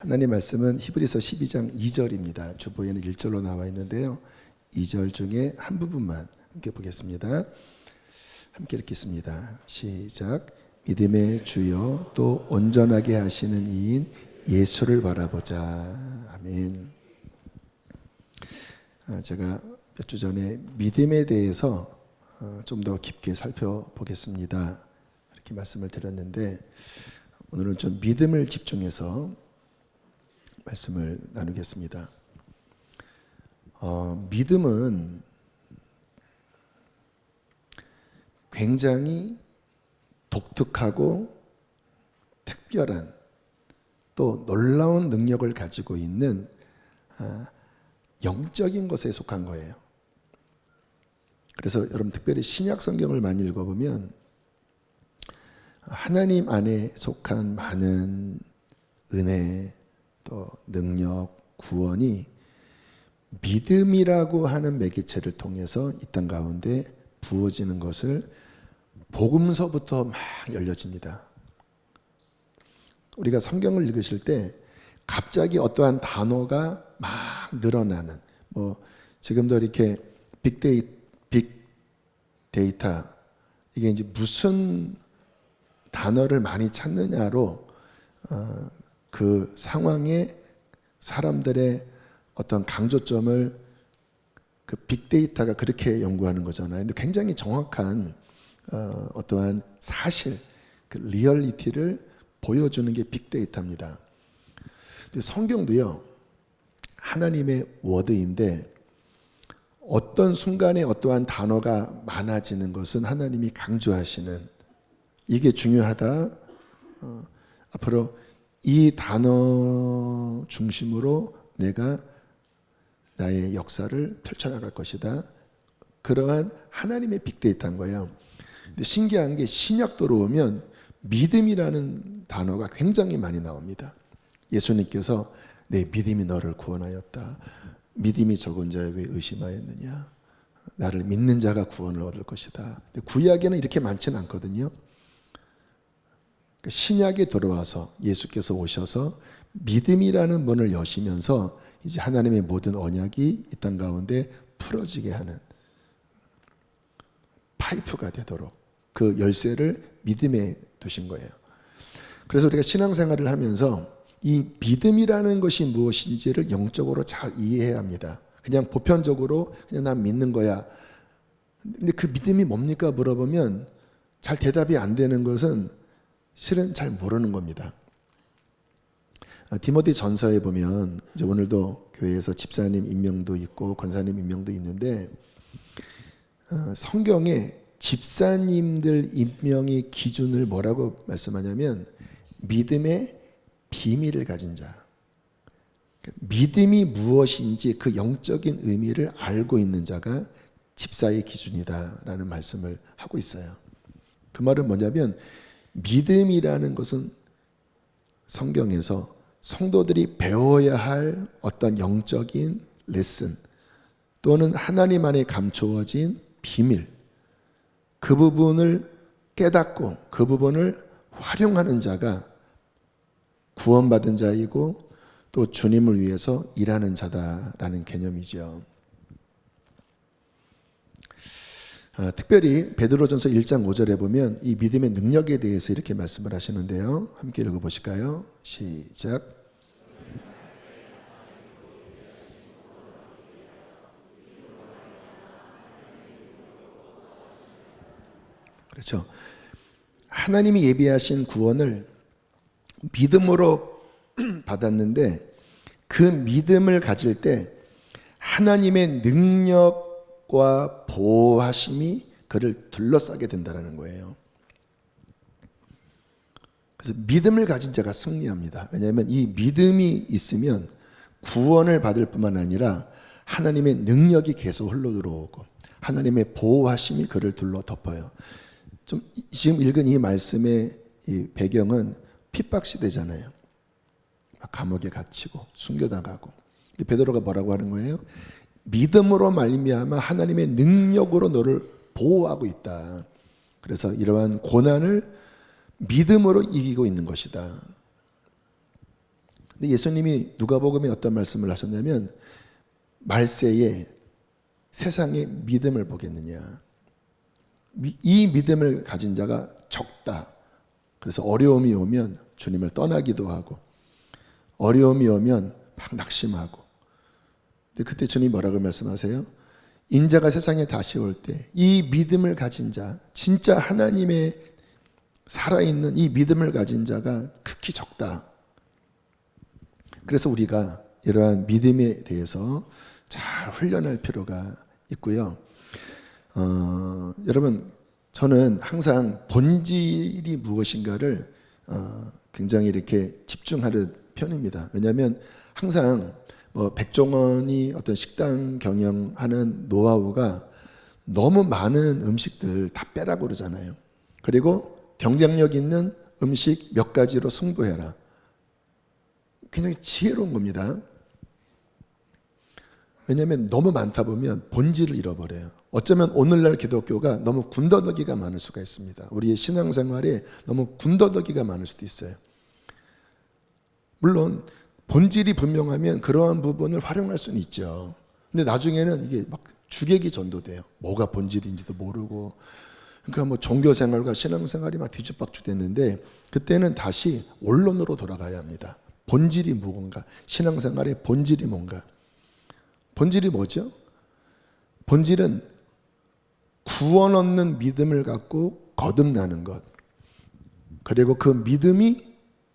하나님 말씀은 히브리서 12장 2절입니다. 주보에는 1절로 나와 있는데요. 2절 중에 한 부분만 함께 보겠습니다. 함께 읽겠습니다. 시작. 믿음의 주여 또 온전하게 하시는 이인 예수를 바라보자. 아멘. 제가 몇 주 전에 믿음에 대해서 좀 더 깊게 살펴보겠습니다. 이렇게 말씀을 드렸는데 오늘은 좀 믿음을 집중해서 말씀을 나누겠습니다. 믿음은 굉장히 독특하고 특별한 또 놀라운 능력을 가지고 있는 영적인 것에 속한 거예요. 그래서 여러분 특별히 신약 성경을 많이 읽어보면 하나님 안에 속한 많은 은혜 또 능력, 구원이 믿음이라고 하는 매개체를 통해서 이 땅 가운데 부어지는 것을 복음서부터 막 열려집니다. 우리가 성경을 읽으실 때 갑자기 어떠한 단어가 막 늘어나는, 지금도 이렇게 빅데이터 이게 이제 무슨 단어를 많이 찾느냐로 그 상황에 사람들의 어떤 강조점을 그 빅데이터가 그렇게 연구하는 거잖아요. 근데 굉장히 정확한 어떠한 사실, 그 리얼리티를 보여주는 게 빅데이터입니다. 근데 성경도요, 하나님의 워드인데 어떤 순간에 어떠한 단어가 많아지는 것은 하나님이 강조하시는, 이게 중요하다. 앞으로 이 단어 중심으로 내가 나의 역사를 펼쳐나갈 것이다. 그러한 하나님의 빅데이터인 거예요. 근데 신기한 게 신약 들어오면 믿음이라는 단어가 굉장히 많이 나옵니다. 예수님께서 내 믿음이 너를 구원하였다. 믿음이 적은 자에 왜 의심하였느냐. 나를 믿는 자가 구원을 얻을 것이다. 근데 구약에는 이렇게 많지는 않거든요. 신약에 들어와서 예수께서 오셔서 믿음이라는 문을 여시면서 이제 하나님의 모든 언약이 이 땅 가운데 풀어지게 하는 파이프가 되도록 그 열쇠를 믿음에 두신 거예요. 그래서 우리가 신앙생활을 하면서 이 믿음이라는 것이 무엇인지를 영적으로 잘 이해해야 합니다. 그냥 보편적으로 그냥 난 믿는 거야. 근데 그 믿음이 뭡니까 물어보면 잘 대답이 안 되는 것은 실은 잘 모르는 겁니다. 디모데 전서에 보면 이제 오늘도 교회에서 집사님 임명도 있고 권사님 임명도 있는데 성경에 집사님들 임명의 기준을 뭐라고 말씀하냐면 믿음의 비밀을 가진 자, 믿음이 무엇인지 그 영적인 의미를 알고 있는 자가 집사의 기준이다라는 말씀을 하고 있어요. 그 말은 뭐냐면 믿음이라는 것은 성경에서 성도들이 배워야 할 어떤 영적인 레슨 또는 하나님 안에 감추어진 비밀, 그 부분을 깨닫고 그 부분을 활용하는 자가 구원받은 자이고 또 주님을 위해서 일하는 자다라는 개념이죠. 특별히 베드로전서 1장 5절에 보면 이 믿음의 능력에 대해서 이렇게 말씀을 하시는데요. 함께 읽어보실까요? 시작. 그렇죠. 하나님이 예비하신 구원을 믿음으로 받았는데 그 믿음을 가질 때 하나님의 능력과 보호하심이 그를 둘러싸게 된다는 거예요. 그래서 믿음을 가진 자가 승리합니다. 왜냐하면 이 믿음이 있으면 구원을 받을 뿐만 아니라 하나님의 능력이 계속 흘러들어오고 하나님의 보호하심이 그를 둘러 덮어요. 좀 지금 읽은 이 말씀의 이 배경은 핍박 시대잖아요. 감옥에 갇히고 숨겨나가고. 베드로가 뭐라고 하는 거예요? 믿음으로 말미암아 하나님의 능력으로 너를 보호하고 있다. 그래서 이러한 고난을 믿음으로 이기고 있는 것이다. 근데 예수님이 누가복음에 어떤 말씀을 하셨냐면 말세에 세상의 믿음을 보겠느냐. 이 믿음을 가진 자가 적다. 그래서 어려움이 오면 주님을 떠나기도 하고 어려움이 오면 막 낙심하고. 근데 그때 주님이 뭐라고 말씀하세요? 인자가 세상에 다시 올 때 이 믿음을 가진 자, 진짜 하나님의 살아있는 이 믿음을 가진 자가 극히 적다. 그래서 우리가 이러한 믿음에 대해서 잘 훈련할 필요가 있고요. 여러분, 저는 항상 본질이 무엇인가를 굉장히 이렇게 집중하는 편입니다. 왜냐하면 항상 백종원이 어떤 식당 경영하는 노하우가 너무 많은 음식들 다 빼라고 그러잖아요. 그리고 경쟁력 있는 음식 몇 가지로 승부해라. 굉장히 지혜로운 겁니다. 왜냐하면 너무 많다 보면 본질을 잃어버려요. 어쩌면 오늘날 기독교가 너무 군더더기가 많을 수가 있습니다. 우리의 신앙생활에 너무 군더더기가 많을 수도 있어요. 물론 본질이 분명하면 그러한 부분을 활용할 수는 있죠. 근데 나중에는 이게 막 주객이 전도돼요. 뭐가 본질인지도 모르고. 그러니까 뭐 종교생활과 신앙생활이 막 뒤죽박죽 됐는데 그때는 다시 원론으로 돌아가야 합니다. 본질이 무언가, 신앙생활의 본질이 뭔가. 본질이 뭐죠? 본질은 구원 얻는 믿음을 갖고 거듭나는 것. 그리고 그 믿음이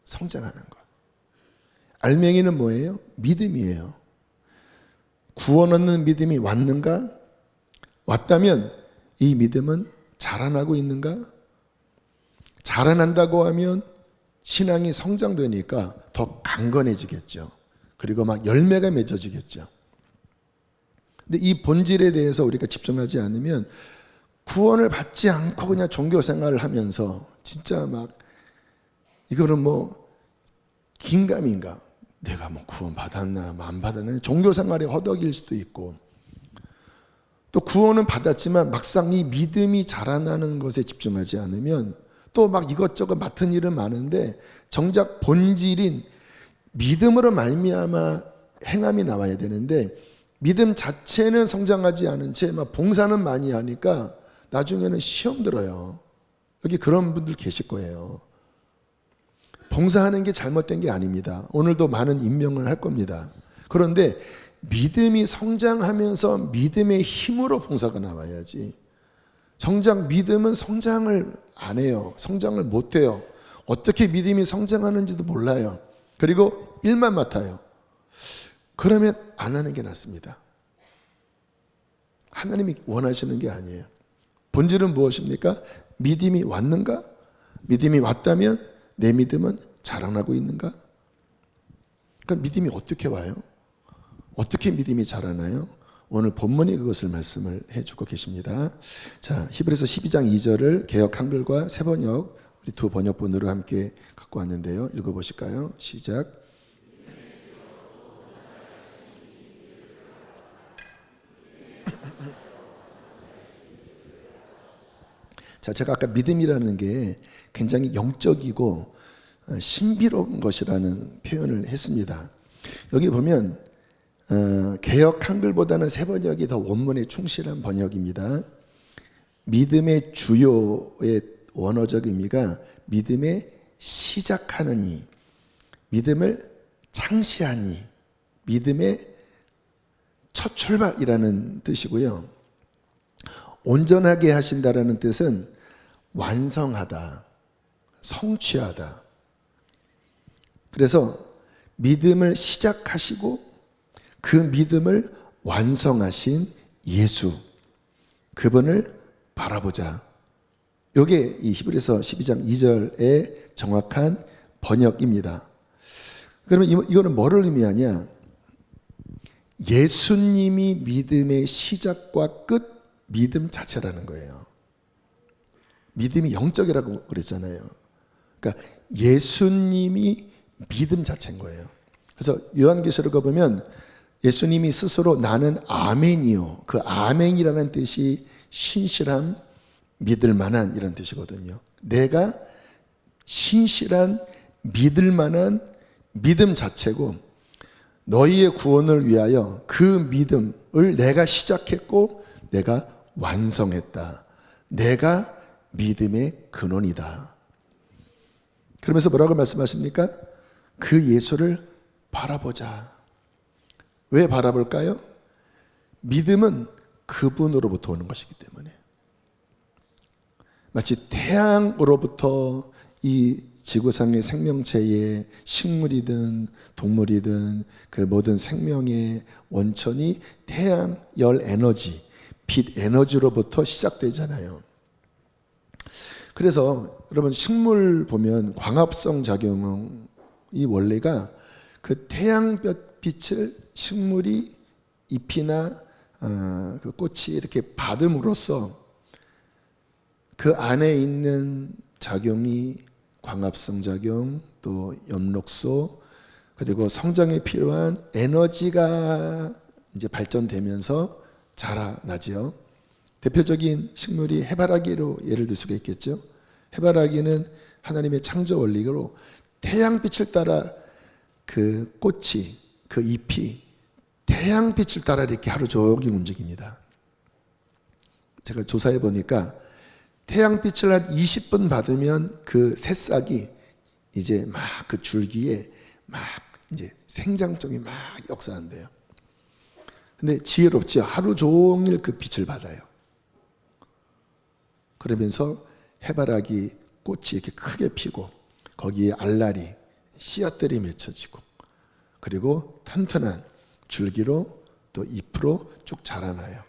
성장하는 것. 알맹이는 뭐예요? 믿음이에요. 구원 얻는 믿음이 왔는가? 왔다면 이 믿음은 자라나고 있는가? 자라난다고 하면 신앙이 성장되니까 더 강건해지겠죠. 그리고 막 열매가 맺어지겠죠. 근데 이 본질에 대해서 우리가 집중하지 않으면 구원을 받지 않고 그냥 종교 생활을 하면서 진짜 막 이거는 뭐 긴가민가 내가 뭐 구원 받았나 안 받았나 종교 생활에 허덕일 수도 있고 또 구원은 받았지만 막상 이 믿음이 자라나는 것에 집중하지 않으면 또 막 이것저것 맡은 일은 많은데 정작 본질인 믿음으로 말미암아 행함이 나와야 되는데 믿음 자체는 성장하지 않은 채 막 봉사는 많이 하니까 나중에는 시험 들어요. 여기 그런 분들 계실 거예요. 봉사하는 게 잘못된 게 아닙니다. 오늘도 많은 임명을 할 겁니다. 그런데 믿음이 성장하면서 믿음의 힘으로 봉사가 나와야지. 정작 믿음은 성장을 안 해요. 성장을 못 해요. 어떻게 믿음이 성장하는지도 몰라요. 그리고 일만 맡아요. 그러면 안 하는 게 낫습니다. 하나님이 원하시는 게 아니에요. 본질은 무엇입니까? 믿음이 왔는가? 믿음이 왔다면 내 믿음은 자라나고 있는가? 그럼 믿음이 어떻게 와요? 어떻게 믿음이 자라나요? 오늘 본문이 그것을 말씀을 해주고 계십니다. 자, 히브리서 12장 2절을 개역 한글과 새 번역 우리 두 번역본으로 함께 갖고 왔는데요. 읽어보실까요? 시작. 자, 제가 아까 믿음이라는 게 굉장히 영적이고 신비로운 것이라는 표현을 했습니다. 여기 보면 개역 한글보다는 새 번역이 더 원문에 충실한 번역입니다. 믿음의 주요의 원어적 의미가 믿음의 시작하는 이, 믿음을 창시한 이, 믿음의 첫 출발이라는 뜻이고요. 온전하게 하신다라는 뜻은 완성하다, 성취하다. 그래서 믿음을 시작하시고 그 믿음을 완성하신 예수, 그분을 바라보자. 이게 이 히브리서 12장 2절의 정확한 번역입니다. 그러면 이거는 뭐를 의미하냐? 예수님이 믿음의 시작과 끝, 믿음 자체라는 거예요. 믿음이 영적이라고 그랬잖아요. 그러니까 예수님이 믿음 자체인 거예요. 그래서 요한계시록을 보면 예수님이 스스로 나는 아멘이요. 그 아멘이라는 뜻이 신실함, 믿을 만한 이런 뜻이거든요. 내가 신실한, 믿을 만한 믿음 자체고 너희의 구원을 위하여 그 믿음을 내가 시작했고 내가 완성했다. 내가 믿음의 근원이다. 그러면서 뭐라고 말씀하십니까? 그 예수를 바라보자. 왜 바라볼까요? 믿음은 그분으로부터 오는 것이기 때문에. 마치 태양으로부터 이 지구상의 생명체의 식물이든 동물이든 그 모든 생명의 원천이 태양 열 에너지, 빛 에너지로부터 시작되잖아요. 그래서 여러분 식물 보면 광합성 작용이 원래가 그 태양빛을 식물이 잎이나 그 꽃이 이렇게 받음으로써 그 안에 있는 작용이 광합성 작용, 또 엽록소, 그리고 성장에 필요한 에너지가 이제 발전되면서 자라나지요. 대표적인 식물이 해바라기로 예를 들 수가 있겠죠. 해바라기는 하나님의 창조 원리로 태양빛을 따라 그 꽃이, 그 잎이 태양빛을 따라 이렇게 하루 종일 움직입니다. 제가 조사해 보니까 태양빛을 한 20분 받으면 그 새싹이 이제 막 그 줄기에 막 이제 생장점이 막 역사한대요. 근데 지혜롭죠. 하루 종일 그 빛을 받아요. 그러면서 해바라기 꽃이 이렇게 크게 피고 거기에 알알이 씨앗들이 맺혀지고 그리고 튼튼한 줄기로 또 잎으로 쭉 자라나요.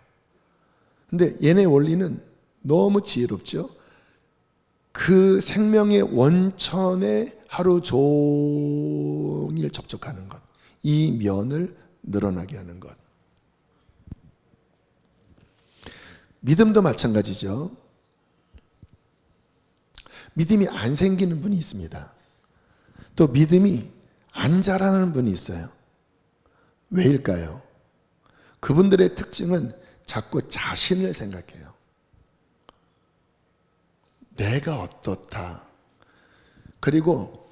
근데 얘네 원리는 너무 지혜롭죠. 그 생명의 원천에 하루 종일 접촉하는 것, 이 면을 늘어나게 하는 것. 믿음도 마찬가지죠. 믿음이 안 생기는 분이 있습니다. 또 믿음이 안 자라는 분이 있어요. 왜일까요? 그분들의 특징은 자꾸 자신을 생각해요. 내가 어떻다. 그리고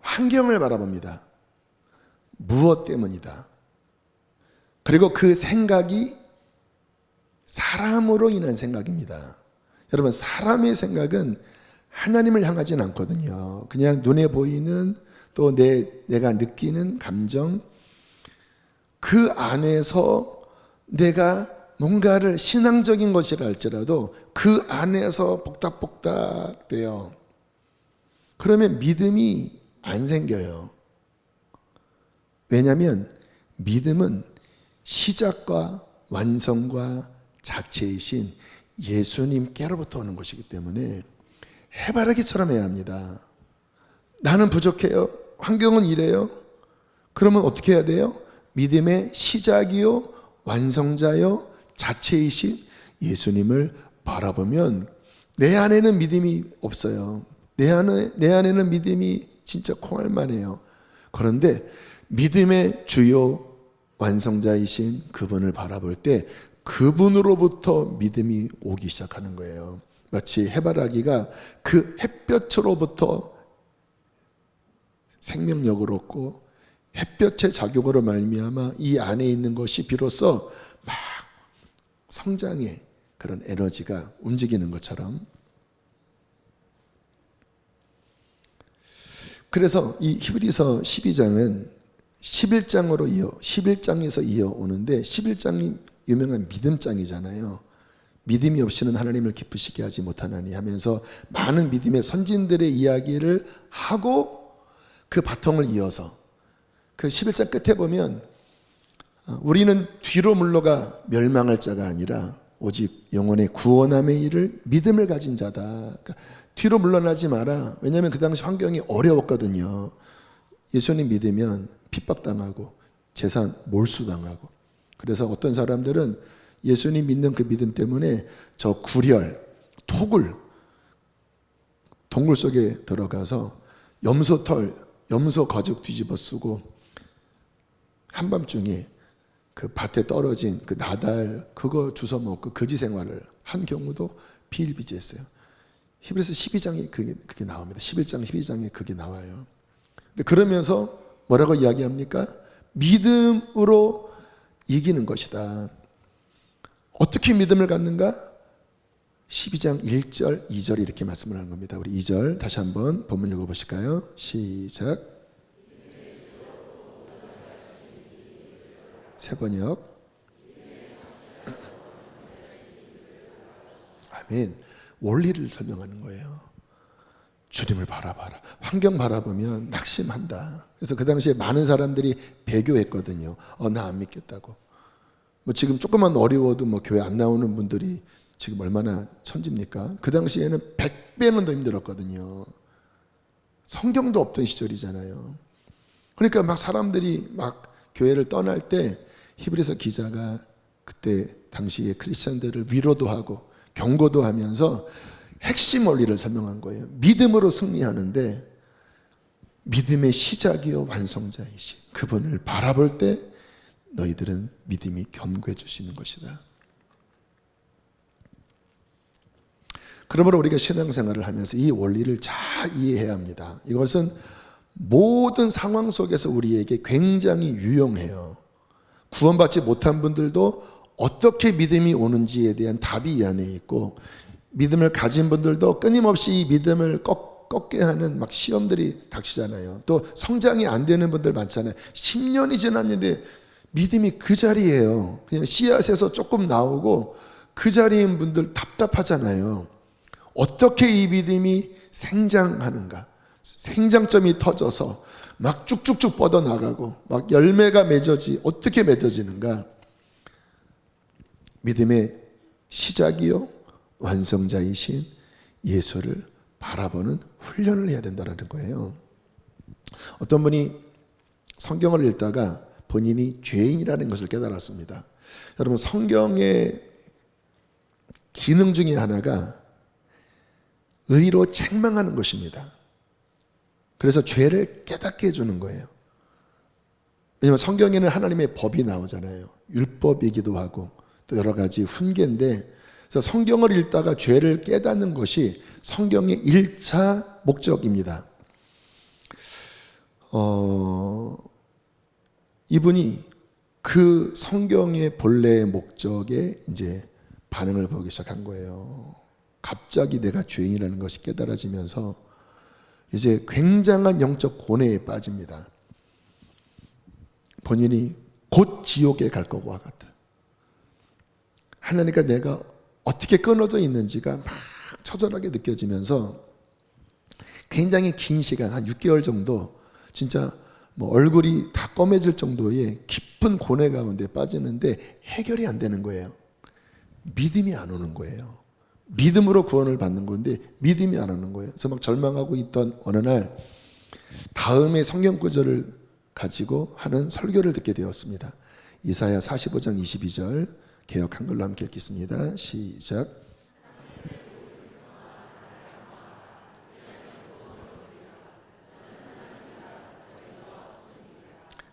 환경을 바라봅니다. 무엇 때문이다. 그리고 그 생각이 사람으로 인한 생각입니다. 여러분, 사람의 생각은 하나님을 향하진 않거든요. 그냥 눈에 보이는 또 내가 느끼는 감정, 그 안에서 내가 뭔가를 신앙적인 것이라 할지라도 그 안에서 복닥복닥 돼요. 그러면 믿음이 안 생겨요. 왜냐하면 믿음은 시작과 완성과 자체이신 예수님께로부터 오는 것이기 때문에 해바라기처럼 해야 합니다. 나는 부족해요. 환경은 이래요. 그러면 어떻게 해야 돼요? 믿음의 시작이요, 완성자요, 자체이신 예수님을 바라보면 내 안에는 믿음이 없어요. 내 안에는 믿음이 진짜 콩알만해요. 그런데 믿음의 주요 완성자이신 그분을 바라볼 때 그분으로부터 믿음이 오기 시작하는 거예요. 마치 해바라기가 그 햇볕으로부터 생명력을 얻고 햇볕의 작용으로 말미암아 이 안에 있는 것이 비로소 막 성장의 그런 에너지가 움직이는 것처럼. 그래서 이 히브리서 12장은 11장에서 이어오는데 11장이 유명한 믿음장이잖아요. 믿음이 없이는 하나님을 기쁘시게 하지 못하나니 하면서 많은 믿음의 선진들의 이야기를 하고 그 바통을 이어서 그 11장 끝에 보면 우리는 뒤로 물러가 멸망할 자가 아니라 오직 영혼의 구원함의 일을 믿음을 가진 자다. 그러니까 뒤로 물러나지 마라. 왜냐하면 그 당시 환경이 어려웠거든요. 예수님 믿으면 핍박당하고 재산 몰수당하고. 그래서 어떤 사람들은 예수님 믿는 그 믿음 때문에 저 구렬, 톡을 동굴 속에 들어가서 염소 가죽 뒤집어 쓰고 한밤중에 그 밭에 떨어진 그 나달 그거 주워 먹고 거지 생활을 한 경우도 비일비재했어요. 히브리서 12장에 그게 나옵니다. 11장, 12장에 그게 나와요. 그러면서 뭐라고 이야기합니까? 믿음으로 이기는 것이다. 어떻게 믿음을 갖는가? 12장 1절, 2절 이렇게 말씀을 하는 겁니다. 우리 2절 다시 한번 본문 읽어보실까요? 시작. 새 번역. 아멘. 원리를 설명하는 거예요. 주님을 바라봐라. 환경 바라보면 낙심한다. 그래서 그 당시에 많은 사람들이 배교했거든요. 나 안 믿겠다고. 뭐 지금 조금만 어려워도 뭐 교회 안 나오는 분들이 지금 얼마나 천지입니까? 그 당시에는 100배는 더 힘들었거든요. 성경도 없던 시절이잖아요. 그러니까 막 사람들이 막 교회를 떠날 때 히브리서 기자가 그때 당시에 크리스천들을 위로도 하고 경고도 하면서 핵심 원리를 설명한 거예요. 믿음으로 승리하는데 믿음의 시작이요 완성자이신 그분을 바라볼 때 너희들은 믿음이 견고해 줄 수 있는 것이다. 그러므로 우리가 신앙생활을 하면서 이 원리를 잘 이해해야 합니다. 이것은 모든 상황 속에서 우리에게 굉장히 유용해요. 구원받지 못한 분들도 어떻게 믿음이 오는지에 대한 답이 이 안에 있고, 믿음을 가진 분들도 끊임없이 이 믿음을 꺾게 하는 막 시험들이 닥치잖아요. 또 성장이 안 되는 분들 많잖아요. 10년이 지났는데 믿음이 그 자리예요. 그냥 씨앗에서 조금 나오고 그 자리인 분들 답답하잖아요. 어떻게 이 믿음이 생장하는가? 생장점이 터져서 막 쭉쭉쭉 뻗어나가고 막 열매가 어떻게 맺어지는가? 믿음의 시작이요 완성자이신 예수를 바라보는 훈련을 해야 된다는 거예요. 어떤 분이 성경을 읽다가 본인이 죄인이라는 것을 깨달았습니다. 여러분, 성경의 기능 중에 하나가 의로 책망하는 것입니다. 그래서 죄를 깨닫게 해주는 거예요. 왜냐하면 성경에는 하나님의 법이 나오잖아요. 율법이기도 하고 또 여러 가지 훈계인데, 그래서 성경을 읽다가 죄를 깨닫는 것이 성경의 1차 목적입니다. 이분이 그 성경의 본래의 목적에 이제 반응을 보기 시작한 거예요. 갑자기 내가 죄인이라는 것이 깨달아지면서 이제 굉장한 영적 고뇌에 빠집니다. 본인이 곧 지옥에 갈 것과 같은, 하나님과 내가 어떻게 끊어져 있는지가 막 처절하게 느껴지면서 굉장히 긴 시간, 한 6개월 정도 진짜 뭐 얼굴이 다 검해질 정도의 깊은 고뇌 가운데 빠지는데 해결이 안 되는 거예요. 믿음이 안 오는 거예요. 믿음으로 구원을 받는 건데 믿음이 안 오는 거예요. 그래서 막 절망하고 있던 어느 날 다음의 성경 구절을 가지고 하는 설교를 듣게 되었습니다. 이사야 45장 22절 개역 한글로 함께 읽겠습니다. 시작.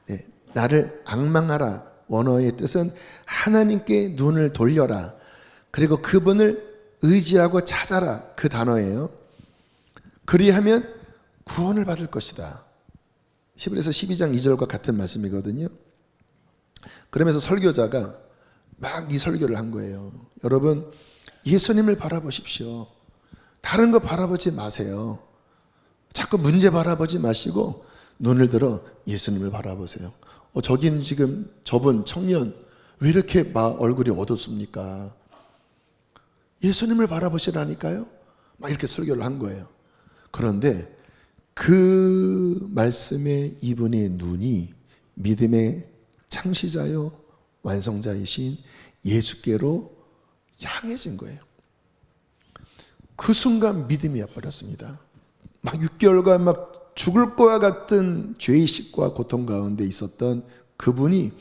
네, 나를 앙망하라. 원어의 뜻은 하나님께 눈을 돌려라. 그리고 그분을 의지하고 찾아라. 그 단어예요. 그리하면 구원을 받을 것이다. 히브리서 12장 2절과 같은 말씀이거든요. 그러면서 설교자가 막 이 설교를 한 거예요. 여러분, 예수님을 바라보십시오. 다른 거 바라보지 마세요. 자꾸 문제 바라보지 마시고 눈을 들어 예수님을 바라보세요. 저긴 지금 저분 청년 왜 이렇게 얼굴이 어둡습니까? 예수님을 바라보시라니까요. 막 이렇게 설교를 한 거예요. 그런데 그 말씀에 이분의 눈이 믿음의 창시자요 완성자이신 예수께로 향해진 거예요. 그 순간 믿음이 와버렸습니다. 막 6개월간 막 죽을 것과 같은 죄의식과 고통 가운데 있었던 그분이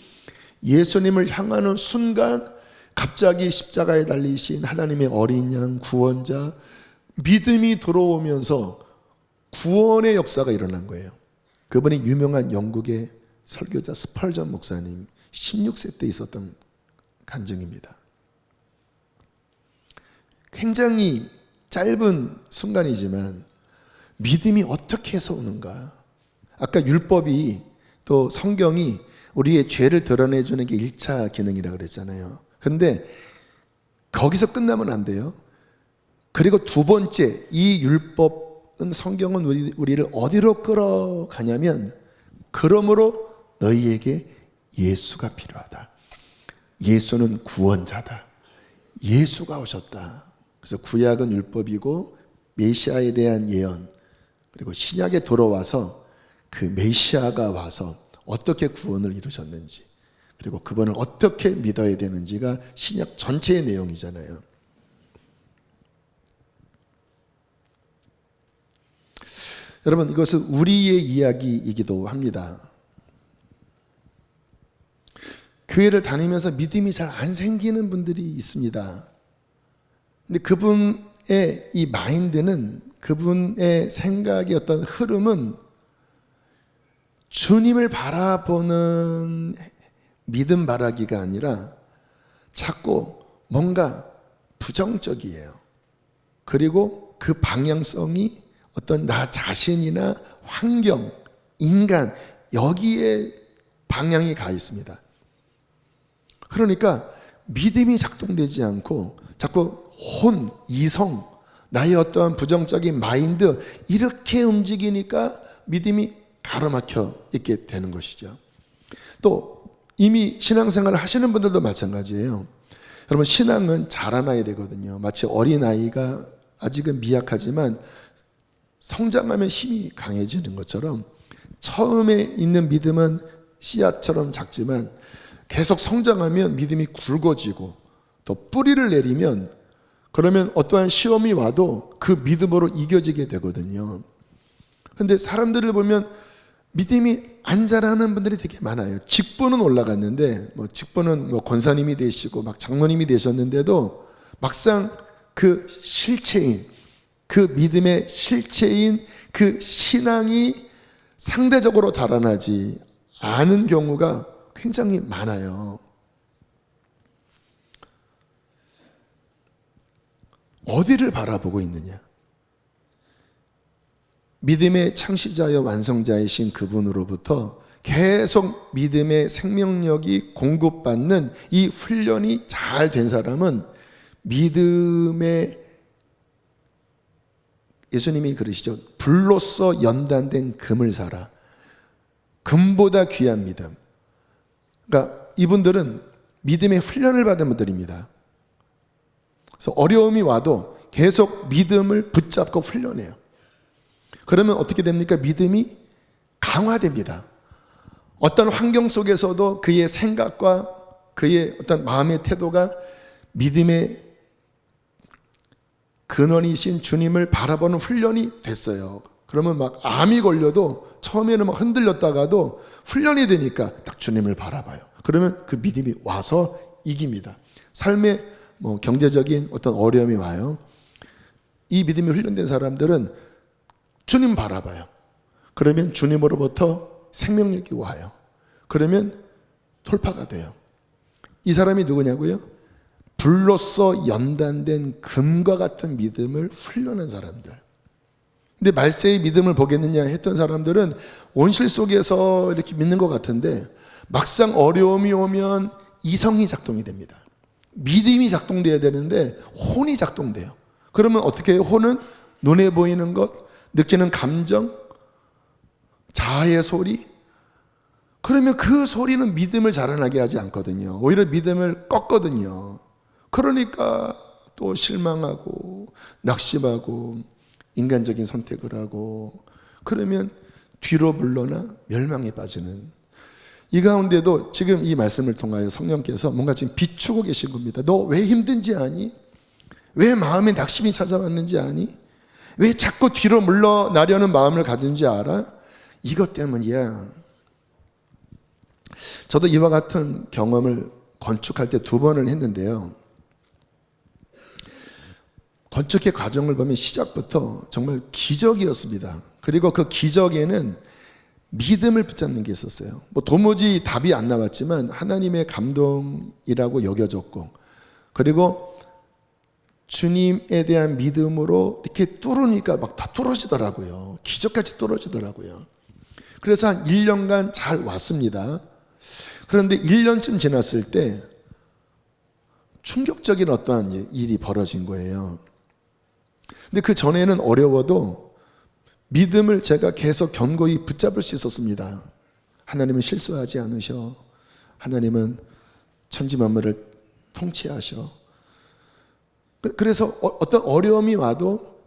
예수님을 향하는 순간 갑자기 십자가에 달리신 하나님의 어린 양 구원자 믿음이 들어오면서 구원의 역사가 일어난 거예요. 그분이 유명한 영국의 설교자 스펄전 목사님 16세 때 있었던 간증입니다. 굉장히 짧은 순간이지만 믿음이 어떻게 해서 오는가? 아까 율법이 또 성경이 우리의 죄를 드러내주는 게 1차 기능이라고 그랬잖아요. 그런데 거기서 끝나면 안 돼요. 그리고 두 번째, 이 율법은 성경은 우리를 어디로 끌어가냐면 그러므로 너희에게 예수가 필요하다. 예수는 구원자다. 예수가 오셨다. 그래서 구약은 율법이고 메시아에 대한 예언, 그리고 신약에 돌아와서 그 메시아가 와서 어떻게 구원을 이루셨는지, 그리고 그분을 어떻게 믿어야 되는지가 신약 전체의 내용이잖아요. 여러분, 이것은 우리의 이야기이기도 합니다. 교회를 다니면서 믿음이 잘 안 생기는 분들이 있습니다. 근데 그분의 이 마인드는, 그분의 생각의 어떤 흐름은 주님을 바라보는 믿음 바라기가 아니라 자꾸 뭔가 부정적이에요. 그리고 그 방향성이 어떤 나 자신이나 환경, 인간, 여기에 방향이 가 있습니다. 그러니까 믿음이 작동되지 않고 자꾸 혼, 이성, 나의 어떠한 부정적인 마인드, 이렇게 움직이니까 믿음이 가로막혀 있게 되는 것이죠. 또 이미 신앙생활을 하시는 분들도 마찬가지예요. 여러분, 신앙은 자라나야 되거든요. 마치 어린아이가 아직은 미약하지만 성장하면 힘이 강해지는 것처럼 처음에 있는 믿음은 씨앗처럼 작지만 계속 성장하면 믿음이 굵어지고 또 뿌리를 내리면, 그러면 어떠한 시험이 와도 그 믿음으로 이겨지게 되거든요. 그런데 사람들을 보면 믿음이 안 자라는 분들이 되게 많아요. 직분은 올라갔는데, 직분은 권사님이 되시고 막 장로님이 되셨는데도 막상 그 실체인, 그 믿음의 실체인 그 신앙이 상대적으로 자라나지 않은 경우가 굉장히 많아요. 어디를 바라보고 있느냐? 믿음의 창시자여 완성자이신 그분으로부터 계속 믿음의 생명력이 공급받는 이 훈련이 잘 된 사람은 믿음의, 예수님이 그러시죠. 불로써 연단된 금을 사라. 금보다 귀한 믿음. 그러니까 이분들은 믿음의 훈련을 받은 분들입니다. 그래서 어려움이 와도 계속 믿음을 붙잡고 훈련해요. 그러면 어떻게 됩니까? 믿음이 강화됩니다. 어떤 환경 속에서도 그의 생각과 그의 어떤 마음의 태도가 믿음의 근원이신 주님을 바라보는 훈련이 됐어요. 그러면 막 암이 걸려도 처음에는 막 흔들렸다가도 훈련이 되니까 딱 주님을 바라봐요. 그러면 그 믿음이 와서 이깁니다. 삶에 경제적인 어떤 어려움이 와요. 이 믿음이 훈련된 사람들은 주님 바라봐요. 그러면 주님으로부터 생명력이 와요. 그러면 돌파가 돼요. 이 사람이 누구냐고요? 불로써 연단된 금과 같은 믿음을 훈련한 사람들. 근데 말세의 믿음을 보겠느냐 했던 사람들은 온실 속에서 이렇게 믿는 것 같은데 막상 어려움이 오면 이성이 작동이 됩니다. 믿음이 작동돼야 되는데 혼이 작동돼요. 그러면 어떻게 해요? 혼은 눈에 보이는 것, 느끼는 감정, 자아의 소리. 그러면 그 소리는 믿음을 자라나게 하지 않거든요. 오히려 믿음을 꺾거든요. 그러니까 또 실망하고 낙심하고 인간적인 선택을 하고, 그러면 뒤로 물러나 멸망에 빠지는, 이 가운데도 지금 이 말씀을 통하여 성령께서 뭔가 지금 비추고 계신 겁니다. 너 왜 힘든지 아니? 왜 마음에 낙심이 찾아왔는지 아니? 왜 자꾸 뒤로 물러나려는 마음을 가진지 알아? 이것 때문이야. 저도 이와 같은 경험을 건축할 때 2번을 했는데요. 건축의 과정을 보면 시작부터 정말 기적이었습니다. 그리고 그 기적에는 믿음을 붙잡는 게 있었어요. 도무지 답이 안 나왔지만 하나님의 감동이라고 여겨졌고, 그리고 주님에 대한 믿음으로 이렇게 뚫으니까 막 다 뚫어지더라고요. 기적같이 뚫어지더라고요. 그래서 한 1년간 잘 왔습니다. 그런데 1년쯤 지났을 때 충격적인 어떠한 일이 벌어진 거예요. 근데 그 전에는 어려워도 믿음을 제가 계속 견고히 붙잡을 수 있었습니다. 하나님은 실수하지 않으셔. 하나님은 천지 만물을 통치하셔. 그래서 어떤 어려움이 와도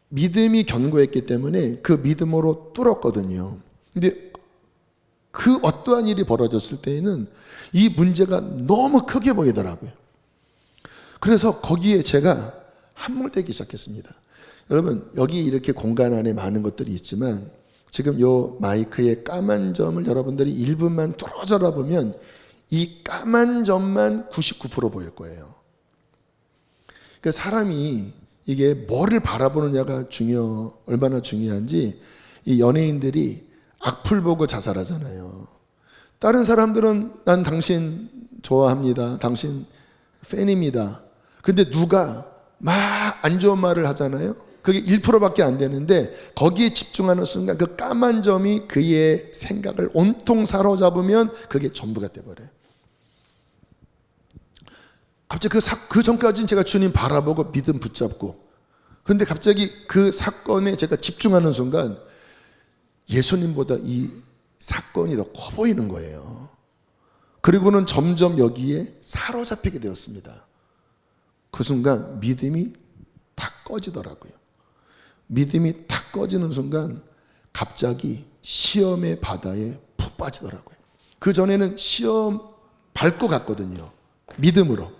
믿음이 견고했기 때문에 그 믿음으로 뚫었거든요. 근데 그 어떠한 일이 벌어졌을 때에는 이 문제가 너무 크게 보이더라고요. 그래서 거기에 제가 함몰되기 시작했습니다. 여러분, 여기 이렇게 공간 안에 많은 것들이 있지만 지금 요 마이크의 까만 점을 여러분들이 1분만 뚫어져라 보면 이 까만 점만 99% 보일 거예요. 그러니까 사람이 이게 뭐를 바라보느냐가 얼마나 중요한지, 이 연예인들이 악플 보고 자살하잖아요. 다른 사람들은 난 당신 좋아합니다. 당신 팬입니다. 근데 누가 막 안 좋은 말을 하잖아요. 그게 1%밖에 안 되는데 거기에 집중하는 순간 그 까만 점이 그의 생각을 온통 사로잡으면 그게 전부가 돼버려요. 갑자기 그 전까지는 제가 주님 바라보고 믿음 붙잡고, 근데 갑자기 그 사건에 제가 집중하는 순간 예수님보다 이 사건이 더 커 보이는 거예요. 그리고는 점점 여기에 사로잡히게 되었습니다. 그 순간 믿음이 탁 꺼지더라고요. 믿음이 탁 꺼지는 순간 갑자기 시험의 바다에 푹 빠지더라고요. 그 전에는 시험 밟고 갔거든요. 믿음으로.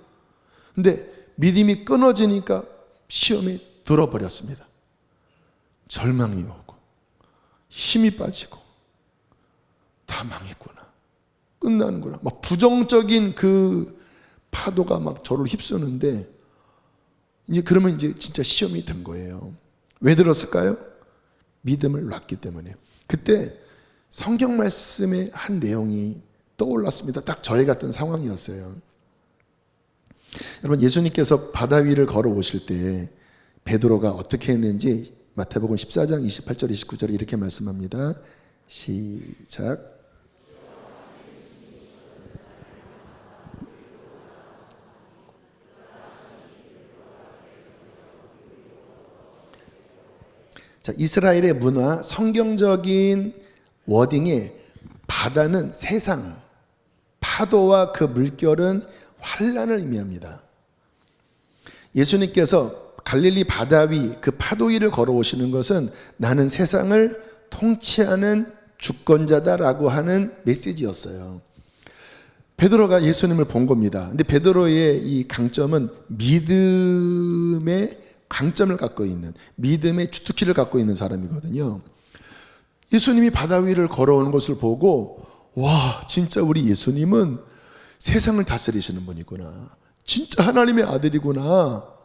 근데 믿음이 끊어지니까 시험에 들어버렸습니다. 절망이 오고 힘이 빠지고 다 망했구나, 끝나는구나, 막 부정적인 그 파도가 막 저를 휩쓰는데, 이제 그러면 이제 진짜 시험이 된 거예요. 왜 들었을까요? 믿음을 놨기 때문에. 그때 성경 말씀의 한 내용이 떠올랐습니다. 딱 저희 같은 상황이었어요. 여러분, 예수님께서 바다 위를 걸어오실 때 베드로가 어떻게 했는지 마태복음 14장 28절 29절에 이렇게 말씀합니다. 시작. 자, 이스라엘의 문화, 성경적인 워딩에 바다는 세상, 파도와 그 물결은 환란을 의미합니다. 예수님께서 갈릴리 바다 위 그 파도 위를 걸어오시는 것은 나는 세상을 통치하는 주권자다라고 하는 메시지였어요. 베드로가 예수님을 본 겁니다. 근데 베드로의 이 강점은 믿음의 강점을 갖고 있는, 믿음의 주특기를 갖고 있는 사람이거든요. 예수님이 바다 위를 걸어오는 것을 보고, 와, 진짜 우리 예수님은 세상을 다스리시는 분이구나. 진짜 하나님의 아들이구나.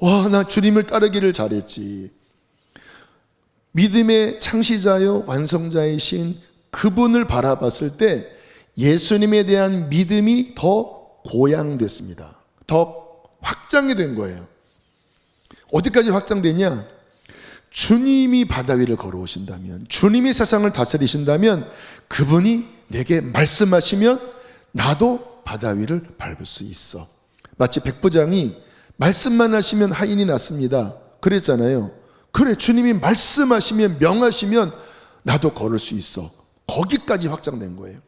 와, 나 주님을 따르기를 잘했지. 믿음의 창시자요 완성자이신 그분을 바라봤을 때 예수님에 대한 믿음이 더 고양됐습니다. 더 확장이 된 거예요. 어디까지 확장되냐? 주님이 바다 위를 걸어오신다면, 주님이 세상을 다스리신다면, 그분이 내게 말씀하시면 나도 바다 위를 밟을 수 있어. 마치 백부장이 말씀만 하시면 하인이 났습니다 그랬잖아요. 그래, 주님이 말씀하시면, 명하시면 나도 걸을 수 있어. 거기까지 확장된 거예요.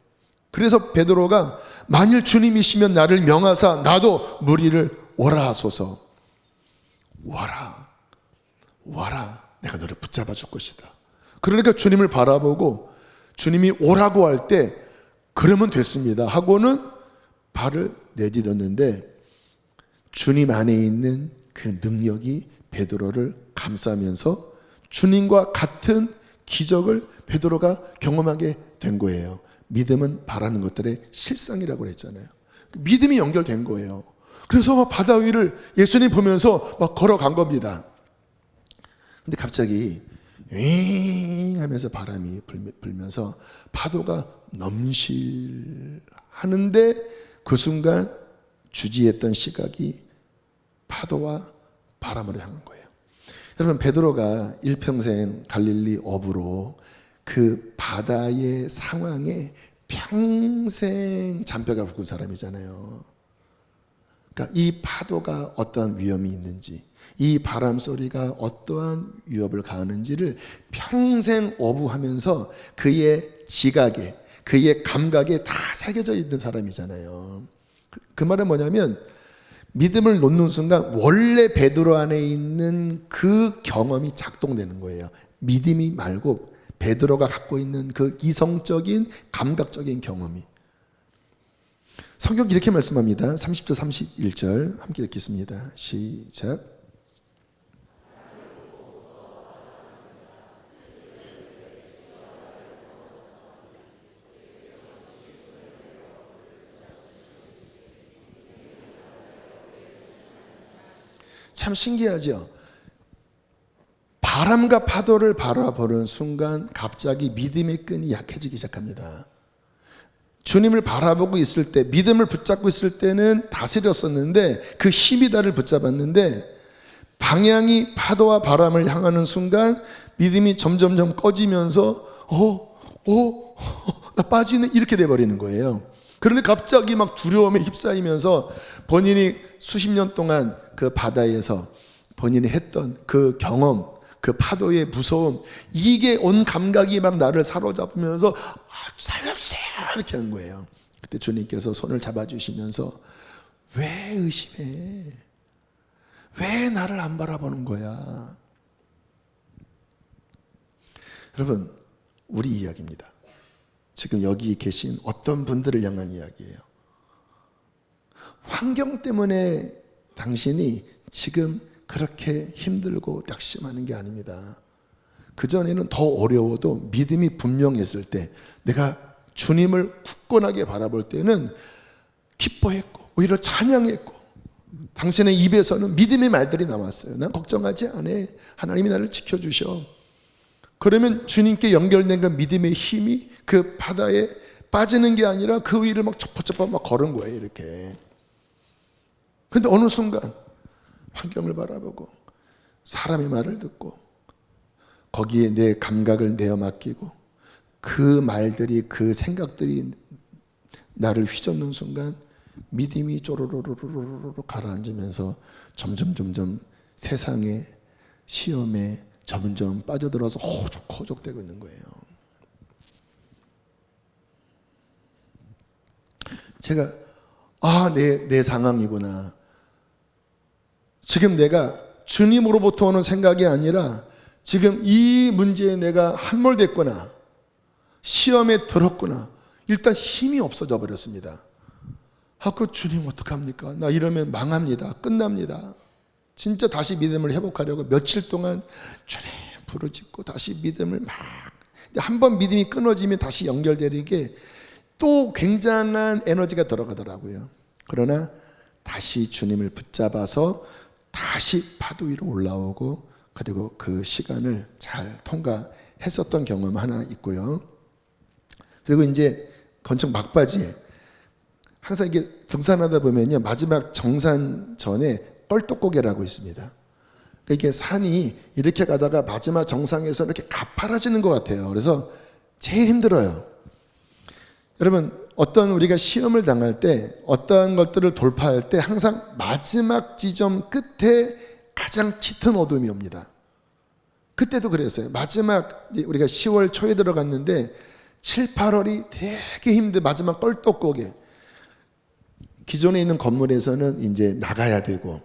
그래서 베드로가 만일 주님이시면 나를 명하사 나도 물 위를 오라 하소서. 와라, 와라, 내가 너를 붙잡아 줄 것이다. 그러니까 주님을 바라보고 주님이 오라고 할 때 그러면 됐습니다 하고는 발을 내딛었는데, 주님 안에 있는 그 능력이 베드로를 감싸면서 주님과 같은 기적을 베드로가 경험하게 된 거예요. 믿음은 바라는 것들의 실상이라고 했잖아요. 믿음이 연결된 거예요. 그래서 막 바다 위를 예수님 보면서 막 걸어간 겁니다. 근데 갑자기 윙 하면서 바람이 불면서 파도가 넘실하는데, 그 순간 주지했던 시각이 파도와 바람으로 향한 거예요. 여러분, 베드로가 일평생 갈릴리 어부로 그 바다의 상황에 평생 잔뼈가 굵은 사람이잖아요. 그러니까 이 파도가 어떠한 위험이 있는지, 이 바람 소리가 어떠한 위협을 가하는지를 평생 어부하면서 그의 지각에, 그의 감각에 다 새겨져 있는 사람이잖아요. 그 말은 뭐냐면 믿음을 놓는 순간 원래 베드로 안에 있는 그 경험이 작동되는 거예요. 믿음이 말고 베드로가 갖고 있는 그 이성적인 감각적인 경험이. 성경 이렇게 말씀합니다. 30절 31절 함께 읽겠습니다. 시작. 참 신기하죠. 바람과 파도를 바라보는 순간 갑자기 믿음의 끈이 약해지기 시작합니다. 주님을 바라보고 있을 때, 믿음을 붙잡고 있을 때는 다스렸었는데 그 힘이 나를 붙잡았는데 방향이 파도와 바람을 향하는 순간 믿음이 점점점 꺼지면서 나 빠지네 이렇게 돼버리는 거예요. 그런데 갑자기 막 두려움에 휩싸이면서 본인이 수십 년 동안 그 바다에서 본인이 했던 그 경험, 그 파도의 무서움, 이게 온 감각이 막 나를 사로잡으면서 살려주세요 이렇게 하는 거예요. 그때 주님께서 손을 잡아주시면서 왜 의심해? 왜 나를 안 바라보는 거야? 여러분, 우리 이야기입니다. 지금 여기 계신 어떤 분들을 향한 이야기예요. 환경 때문에 당신이 지금 그렇게 힘들고 낙심하는 게 아닙니다. 그전에는 더 어려워도 믿음이 분명했을 때, 내가 주님을 굳건하게 바라볼 때는 기뻐했고 오히려 찬양했고, 당신의 입에서는 믿음의 말들이 나왔어요. 난 걱정하지 않아. 하나님이 나를 지켜주셔. 그러면 주님께 연결된 그 믿음의 힘이 그 바다에 빠지는 게 아니라 그 위를 막 첩첩 막 걸은 거예요, 이렇게. 근데 어느 순간 환경을 바라보고 사람의 말을 듣고 거기에 내 감각을 내어 맡기고 그 말들이, 그 생각들이 나를 휘젓는 순간 믿음이 쪼로로로로로 가라앉으면서 점점 세상의 시험에 점점 빠져들어서 호족호족되고 있는 거예요. 제가 내 상황이구나. 지금 내가 주님으로부터 오는 생각이 아니라 지금 이 문제에 내가 함몰됐구나. 시험에 들었구나. 일단 힘이 없어져 버렸습니다. 그 주님 어떡합니까? 나 이러면 망합니다. 끝납니다. 진짜 다시 믿음을 회복하려고 며칠 동안 주님 부르짖고 다시 믿음을 막, 한 번 믿음이 끊어지면 다시 연결되는 게 또 굉장한 에너지가 들어가더라고요. 그러나 다시 주님을 붙잡아서 다시 파도 위로 올라오고 그리고 그 시간을 잘 통과했었던 경험 하나 있고요. 그리고 이제 건축 막바지에 항상 이게 등산하다 보면요, 마지막 정산 전에 뻘떡고개라고 있습니다. 이게 산이 이렇게 가다가 마지막 정상에서 이렇게 가파라지는 것 같아요. 그래서 제일 힘들어요. 여러분, 어떤 우리가 시험을 당할 때, 어떠한 것들을 돌파할 때 항상 마지막 지점 끝에 가장 짙은 어둠이 옵니다. 그때도 그랬어요. 마지막 우리가 10월 초에 들어갔는데 7, 8월이 되게 힘든 마지막 뻘떡고개. 기존에 있는 건물에서는 이제 나가야 되고,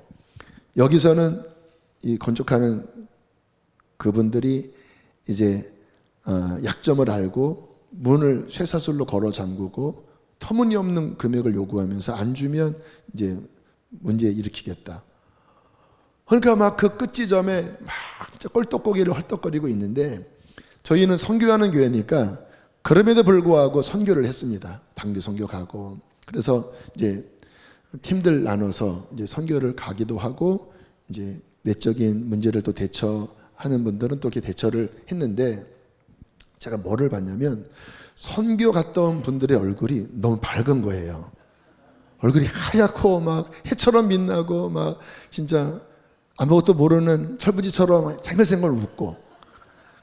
여기서는 이 건축하는 그분들이 이제 약점을 알고 문을 쇠사슬로 걸어 잠그고 터무니없는 금액을 요구하면서 안 주면 이제 문제 일으키겠다. 그러니까 막 그 끝지점에 막 진짜 꼴떡고기를 헐떡거리고 있는데, 저희는 선교하는 교회니까 그럼에도 불구하고 선교를 했습니다. 단기 선교 가고. 그래서 이제 팀들 나눠서 이제 선교를 가기도 하고, 이제 내적인 문제를 또 대처하는 분들은 또 이렇게 대처를 했는데, 제가 뭐를 봤냐면 선교 갔다 온 분들의 얼굴이 너무 밝은 거예요. 얼굴이 하얗고 막 해처럼 빛나고 막 진짜 아무것도 모르는 철부지처럼 생글생글 웃고.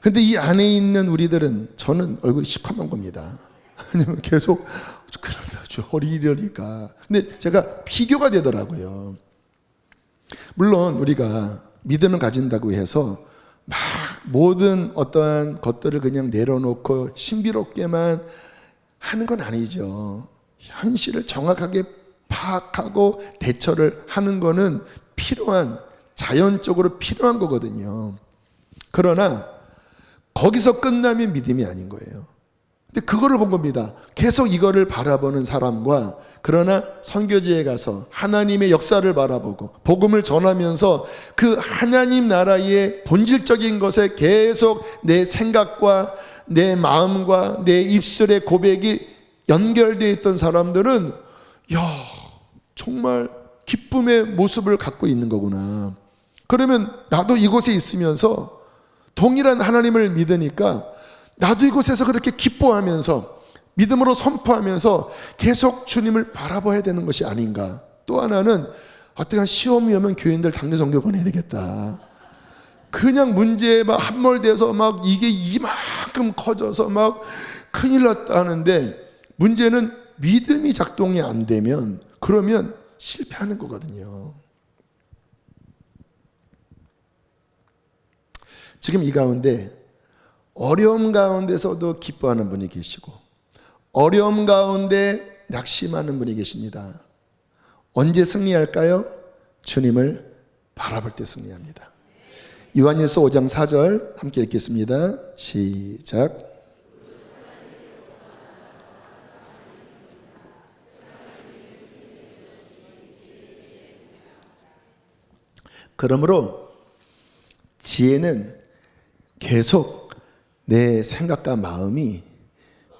근데 이 안에 있는 우리들은, 저는 얼굴이 시커먼 겁니다. 왜냐면 계속 그러죠. 허리 이러니까. 근데 제가 비교가 되더라고요. 물론 우리가 믿음을 가진다고 해서 막 모든 어떠한 것들을 그냥 내려놓고 신비롭게만 하는 건 아니죠. 현실을 정확하게 파악하고 대처를 하는 거는 필요한, 자연적으로 필요한 거거든요. 그러나 거기서 끝나면 믿음이 아닌 거예요. 근데 그거를 본 겁니다. 계속 이거를 바라보는 사람과, 그러나 선교지에 가서 하나님의 역사를 바라보고 복음을 전하면서 그 하나님 나라의 본질적인 것에 계속 내 생각과 내 마음과 내 입술의 고백이 연결되어 있던 사람들은, 야, 정말 기쁨의 모습을 갖고 있는 거구나. 그러면 나도 이곳에 있으면서 동일한 하나님을 믿으니까 나도 이곳에서 그렇게 기뻐하면서 믿음으로 선포하면서 계속 주님을 바라봐야 되는 것이 아닌가. 또 하나는, 어떠한 시험이 오면 교인들 당뇨 선교 보내야 되겠다. 그냥 문제에 막 함몰돼서 막 이게 이만큼 커져서 막 큰일 났다 하는데, 문제는 믿음이 작동이 안 되면, 그러면 실패하는 거거든요. 지금 이 가운데 어려움 가운데서도 기뻐하는 분이 계시고, 어려움 가운데 낙심하는 분이 계십니다. 언제 승리할까요? 주님을 바라볼 때 승리합니다. 요한일서 5장 4절 함께 읽겠습니다. 시작. 그러므로 지혜는 계속 내 생각과 마음이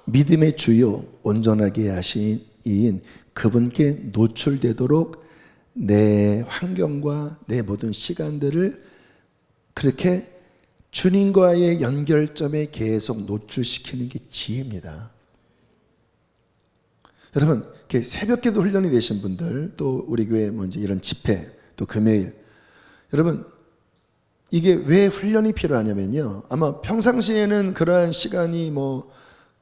믿음의 주요 온전하게 하신 이인 그분께 노출되도록 내 환경과 내 모든 시간들을 그렇게 주님과의 연결점에 계속 노출시키는 게 지혜입니다. 여러분, 새벽기도 훈련이 되신 분들, 또 우리 교회 이제 이런 집회, 또 금요일, 여러분, 이게 왜 훈련이 필요하냐면요, 아마 평상시에는 그러한 시간이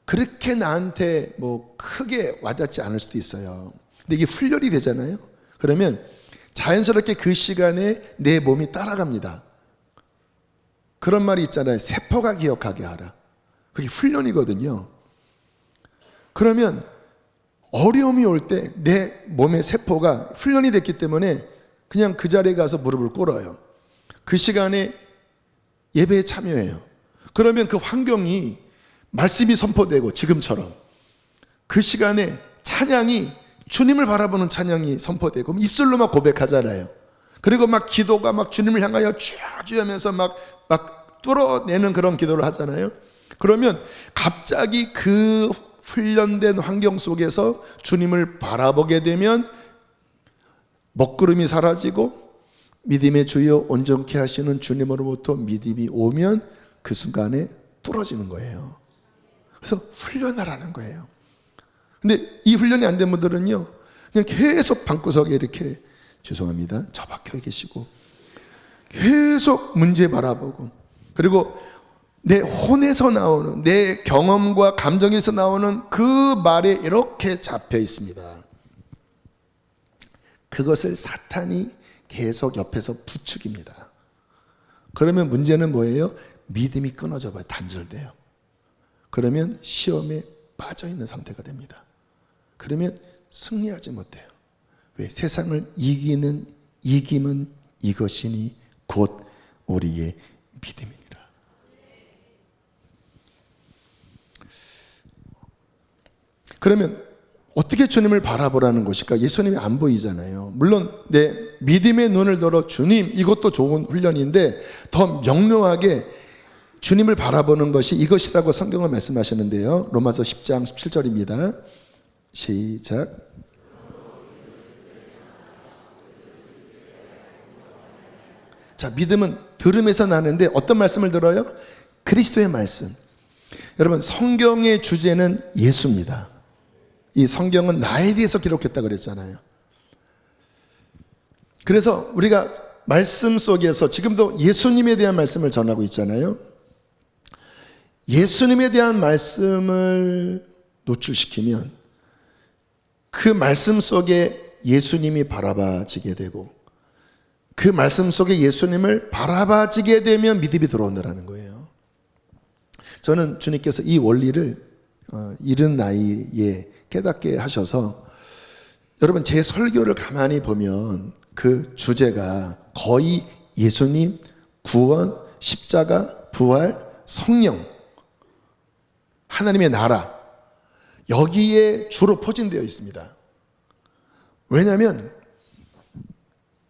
그렇게 나한테 크게 와닿지 않을 수도 있어요. 근데 이게 훈련이 되잖아요. 그러면 자연스럽게 그 시간에 내 몸이 따라갑니다. 그런 말이 있잖아요. 세포가 기억하게 하라. 그게 훈련이거든요. 그러면 어려움이 올 때 내 몸의 세포가 훈련이 됐기 때문에 그냥 그 자리에 가서 무릎을 꿇어요. 그 시간에 예배에 참여해요. 그러면 그 환경이 말씀이 선포되고, 지금처럼 그 시간에 찬양이, 주님을 바라보는 찬양이 선포되고, 입술로 막 고백하잖아요. 그리고 막 기도가 막 주님을 향하여 쥐어쥐 하면서 막 뚫어내는 그런 기도를 하잖아요. 그러면 갑자기 그 훈련된 환경 속에서 주님을 바라보게 되면 먹구름이 사라지고, 믿음의 주여 온전케 하시는 주님으로부터 믿음이 오면 그 순간에 뚫어지는 거예요. 그래서 훈련하라는 거예요. 근데 이 훈련이 안 된 분들은요, 그냥 계속 방구석에 이렇게, 죄송합니다, 처박혀 계시고 계속 문제 바라보고, 그리고 내 혼에서 나오는, 내 경험과 감정에서 나오는 그 말에 이렇게 잡혀 있습니다. 그것을 사탄이 계속 옆에서 부추깁니다. 그러면 문제는 뭐예요? 믿음이 끊어져 봐요. 단절돼요. 그러면 시험에 빠져 있는 상태가 됩니다. 그러면 승리하지 못해요. 왜? 세상을 이기는 이김은 이것이니 곧 우리의 믿음이니라. 그러면 어떻게 주님을 바라보라는 것일까? 예수님이 안 보이잖아요. 물론 내 믿음의 눈을 들어 주님, 이것도 좋은 훈련인데 더 명료하게 주님을 바라보는 것이 이것이라고 성경은 말씀하시는데요. 로마서 10장 17절입니다. 시작. 자, 믿음은 들음에서 나는데 어떤 말씀을 들어요? 그리스도의 말씀. 여러분, 성경의 주제는 예수입니다. 이 성경은 나에 대해서 기록했다 그랬잖아요. 그래서 우리가 말씀 속에서 지금도 예수님에 대한 말씀을 전하고 있잖아요. 예수님에 대한 말씀을 노출시키면 그 말씀 속에 예수님이 바라봐지게 되고 그 말씀 속에 예수님을 바라봐지게 되면 믿음이 들어온다는 거예요. 저는 주님께서 이 원리를 이른 나이에 깨닫게 하셔서 여러분 제 설교를 가만히 보면 그 주제가 거의 예수님, 구원, 십자가, 부활, 성령, 하나님의 나라 여기에 주로 포진되어 있습니다. 왜냐하면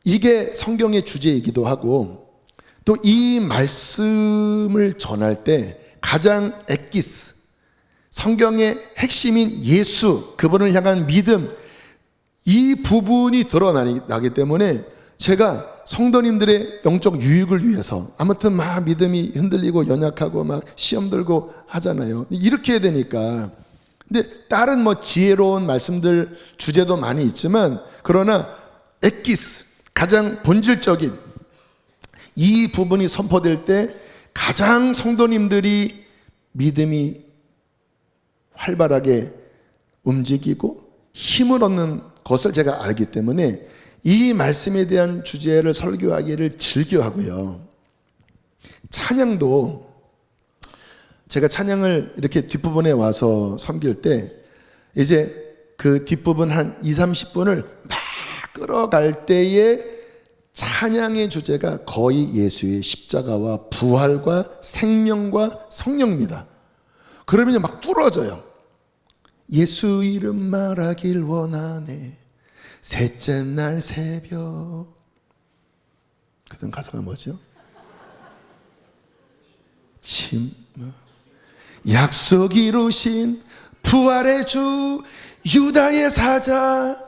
이게 성경의 주제이기도 하고 또 이 말씀을 전할 때 가장 엑기스, 성경의 핵심인 예수, 그분을 향한 믿음, 이 부분이 드러나기 때문에 제가 성도님들의 영적 유익을 위해서 아무튼 막 믿음이 흔들리고 연약하고 막 시험 들고 하잖아요. 이렇게 해야 되니까. 근데 다른 뭐 지혜로운 말씀들 주제도 많이 있지만 그러나 엑기스, 가장 본질적인 이 부분이 선포될 때 가장 성도님들이 믿음이 활발하게 움직이고 힘을 얻는 것을 제가 알기 때문에 이 말씀에 대한 주제를 설교하기를 즐겨하고요. 찬양도 제가 찬양을 이렇게 뒷부분에 와서 섬길 때 이제 그 뒷부분 한 2, 30분을 막 끌어갈 때에 찬양의 주제가 거의 예수의 십자가와 부활과 생명과 성령입니다. 그러면 막 부러져요. 예수 이름 말하길 원하네 셋째 날 새벽. 그다음 가사가 뭐죠? 약속 이루신 부활의 주 유다의 사자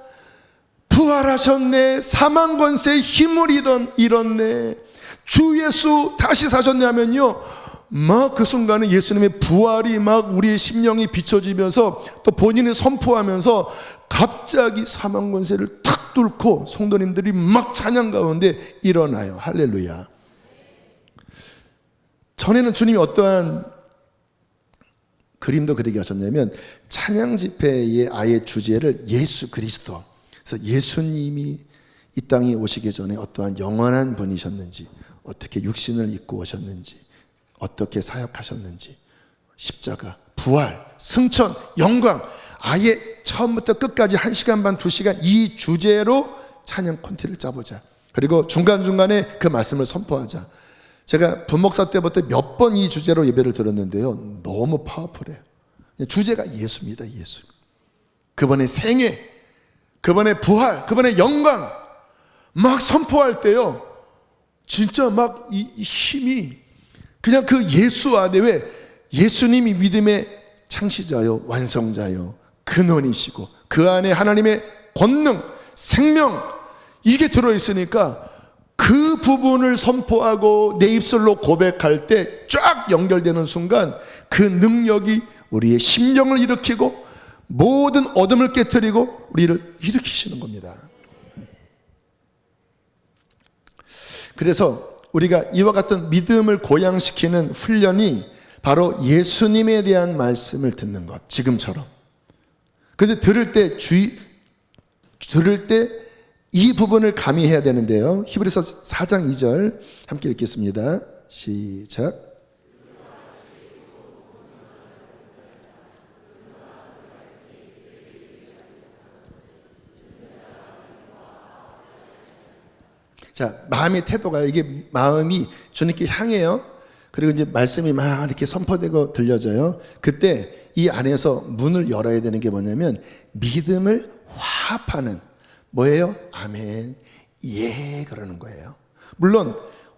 부활하셨네. 사망 권세 힘을 잃었네. 주 예수 다시 사셨네 하면요 막 그 순간에 예수님의 부활이 막 우리의 심령이 비춰지면서 또 본인이 선포하면서 갑자기 사망 권세를 탁 뚫고 성도님들이 막 찬양 가운데 일어나요. 할렐루야. 전에는 주님이 어떠한 그림도 그리게 하셨냐면 찬양 집회의 아예 주제를 예수 그리스도, 그래서 예수님이 이 땅에 오시기 전에 어떠한 영원한 분이셨는지, 어떻게 육신을 입고 오셨는지, 어떻게 사역하셨는지, 십자가, 부활, 승천, 영광, 아예 처음부터 끝까지 1시간 반, 2시간 이 주제로 찬양 콘티를 짜보자. 그리고 중간중간에 그 말씀을 선포하자. 제가 분목사 때부터 몇 번 이 주제로 예배를 들었는데요 너무 파워풀해요. 주제가 예수입니다. 예수. 그분의 생애, 그분의 부활, 그분의 영광 막 선포할 때요 진짜 막 이 힘이 그냥 그 예수 안에, 왜 예수님이 믿음의 창시자요 완성자요 근원이시고 그 안에 하나님의 권능, 생명 이게 들어있으니까 그 부분을 선포하고 내 입술로 고백할 때 쫙 연결되는 순간 그 능력이 우리의 심령을 일으키고 모든 어둠을 깨트리고 우리를 일으키시는 겁니다. 그래서 우리가 이와 같은 믿음을 고양시키는 훈련이 바로 예수님에 대한 말씀을 듣는 것, 지금처럼. 근데 들을 때 이 부분을 가미해야 되는데요. 히브리서 4장 2절 함께 읽겠습니다. 시작. 자, 마음의 태도가, 이게 마음이 주님께 향해요. 그리고 이제 말씀이 막 이렇게 선포되고 들려져요. 그때 이 안에서 문을 열어야 되는 게 뭐냐면 믿음을 화합하는, 뭐예요? 아멘, 예, 그러는 거예요. 물론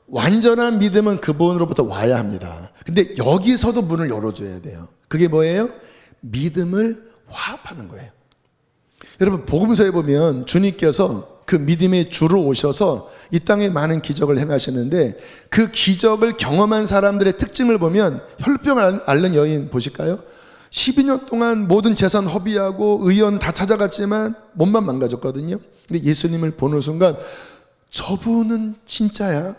완전한 믿음은 그분으로부터 와야 합니다. 근데 여기서도 문을 열어줘야 돼요. 그게 뭐예요? 믿음을 화합하는 거예요. 여러분 복음서에 보면 주님께서 그 믿음의 주로 오셔서 이 땅에 많은 기적을 행하시는데 그 기적을 경험한 사람들의 특징을 보면, 혈병을 앓는 여인 보실까요? 12년 동안 모든 재산 허비하고 의원 다 찾아갔지만 몸만 망가졌거든요. 근데 예수님을 보는 순간 저분은 진짜야.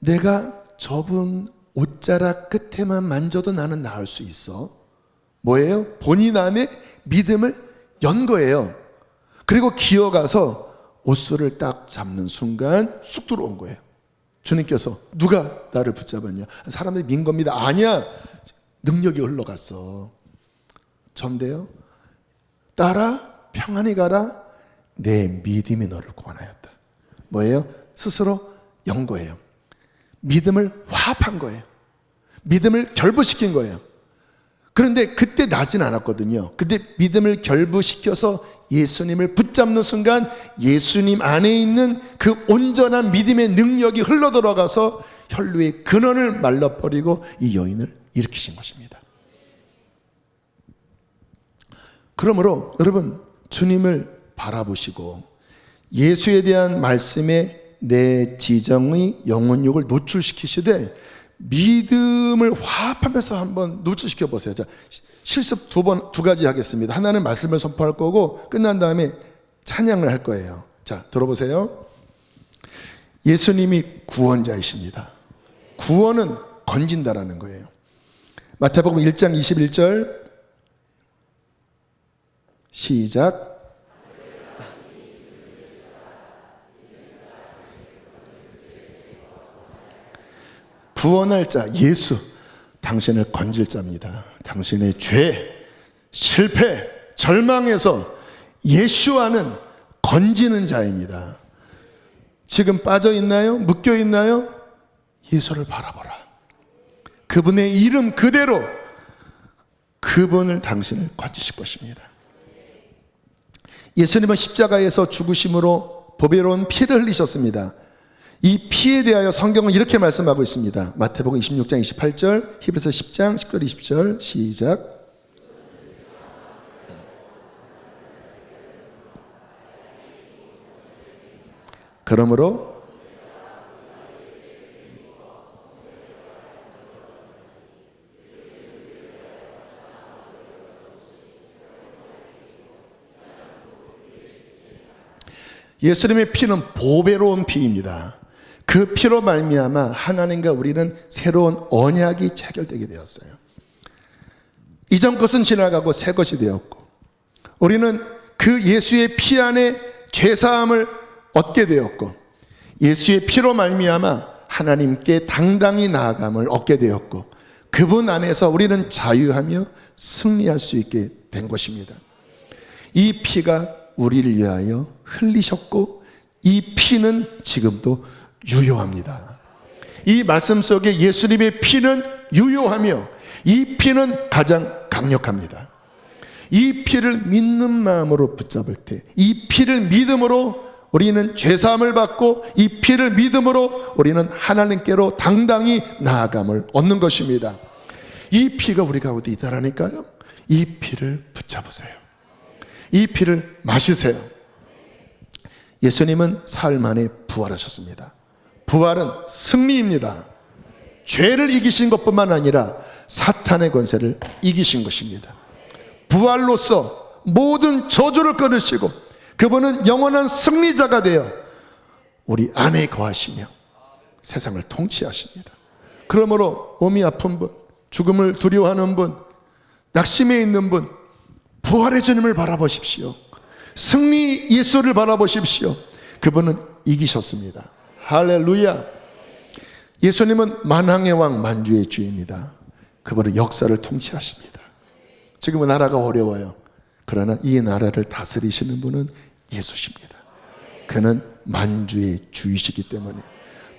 내가 저분 옷자락 끝에만 만져도 나는 나을 수 있어. 뭐예요? 본인 안에 믿음을 연 거예요. 그리고 기어가서 옷줄을 딱 잡는 순간 쑥 들어온 거예요. 주님께서 누가 나를 붙잡았냐? 사람들이 민 겁니다. 아니야. 능력이 흘러갔어. 전데요. 따라 평안히 가라. 내 믿음이 너를 구원하였다. 뭐예요? 스스로 연 거예요. 믿음을 화합한 거예요. 믿음을 결부시킨 거예요. 그런데 그때 나진 않았거든요. 근데 믿음을 결부시켜서 예수님을 붙잡는 순간 예수님 안에 있는 그 온전한 믿음의 능력이 흘러들어가서 혈루의 근원을 말라버리고 이 여인을 일으키신 것입니다. 그러므로 여러분, 주님을 바라보시고 예수에 대한 말씀에 내 지정의 영혼욕을 노출시키시되 믿음을 화합하면서 한번 노출시켜 보세요. 자, 실습 두 가지 하겠습니다. 하나는 말씀을 선포할 거고 끝난 다음에 찬양을 할 거예요. 자, 들어보세요. 예수님이 구원자이십니다. 구원은 건진다라는 거예요. 마태복음 1장 21절 시작. 구원할 자 예수, 당신을 건질 자입니다. 당신의 죄, 실패, 절망에서 예수와는 건지는 자입니다. 지금 빠져 있나요? 묶여 있나요? 예수를 바라보라. 그분의 이름 그대로 그분을 당신을 건지실 것입니다. 예수님은 십자가에서 죽으심으로 보배로운 피를 흘리셨습니다. 이 피에 대하여 성경은 이렇게 말씀하고 있습니다. 마태복음 26장 28절, 히브리서 10장 10절 20절 시작. 그러므로 예수님의 피는 보배로운 피입니다. 그 피로 말미암아 하나님과 우리는 새로운 언약이 체결되게 되었어요. 이전 것은 지나가고 새 것이 되었고 우리는 그 예수의 피 안에 죄사함을 얻게 되었고 예수의 피로 말미암아 하나님께 당당히 나아감을 얻게 되었고 그분 안에서 우리는 자유하며 승리할 수 있게 된 것입니다. 이 피가 우리를 위하여 흘리셨고 이 피는 지금도 유효합니다. 이 말씀 속에 예수님의 피는 유효하며 이 피는 가장 강력합니다. 이 피를 믿는 마음으로 붙잡을 때 이 피를 믿음으로 우리는 죄사함을 받고 이 피를 믿음으로 우리는 하나님께로 당당히 나아감을 얻는 것입니다. 이 피가 우리 가운데 있다라니까요. 이 피를 붙잡으세요. 이 피를 마시세요. 예수님은 사흘 만에 부활하셨습니다. 부활은 승리입니다. 죄를 이기신 것뿐만 아니라 사탄의 권세를 이기신 것입니다. 부활로서 모든 저주를 끊으시고 그분은 영원한 승리자가 되어 우리 안에 거하시며 세상을 통치하십니다. 그러므로 몸이 아픈 분, 죽음을 두려워하는 분, 낙심해 있는 분, 부활의 주님을 바라보십시오. 승리 예수를 바라보십시오. 그분은 이기셨습니다. 할렐루야. 예수님은 만왕의 왕 만주의 주입니다. 그분은 역사를 통치하십니다. 지금은 나라가 어려워요. 그러나 이 나라를 다스리시는 분은 예수십니다. 그는 만주의 주이시기 때문에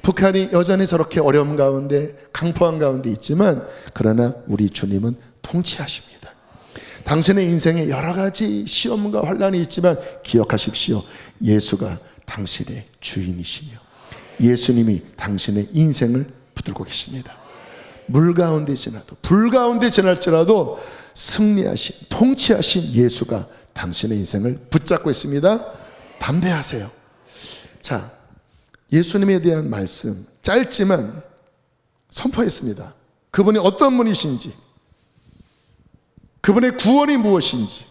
북한이 여전히 저렇게 어려움 가운데 강포한 가운데 있지만 그러나 우리 주님은 통치하십니다. 당신의 인생에 여러 가지 시험과 환난이 있지만 기억하십시오. 예수가 당신의 주인이시며 예수님이 당신의 인생을 붙들고 계십니다. 물 가운데 지나도 불 가운데 지날지라도 승리하신 통치하신 예수가 당신의 인생을 붙잡고 있습니다. 담대하세요. 자, 예수님에 대한 말씀 짧지만 선포했습니다. 그분이 어떤 분이신지, 그분의 구원이 무엇인지,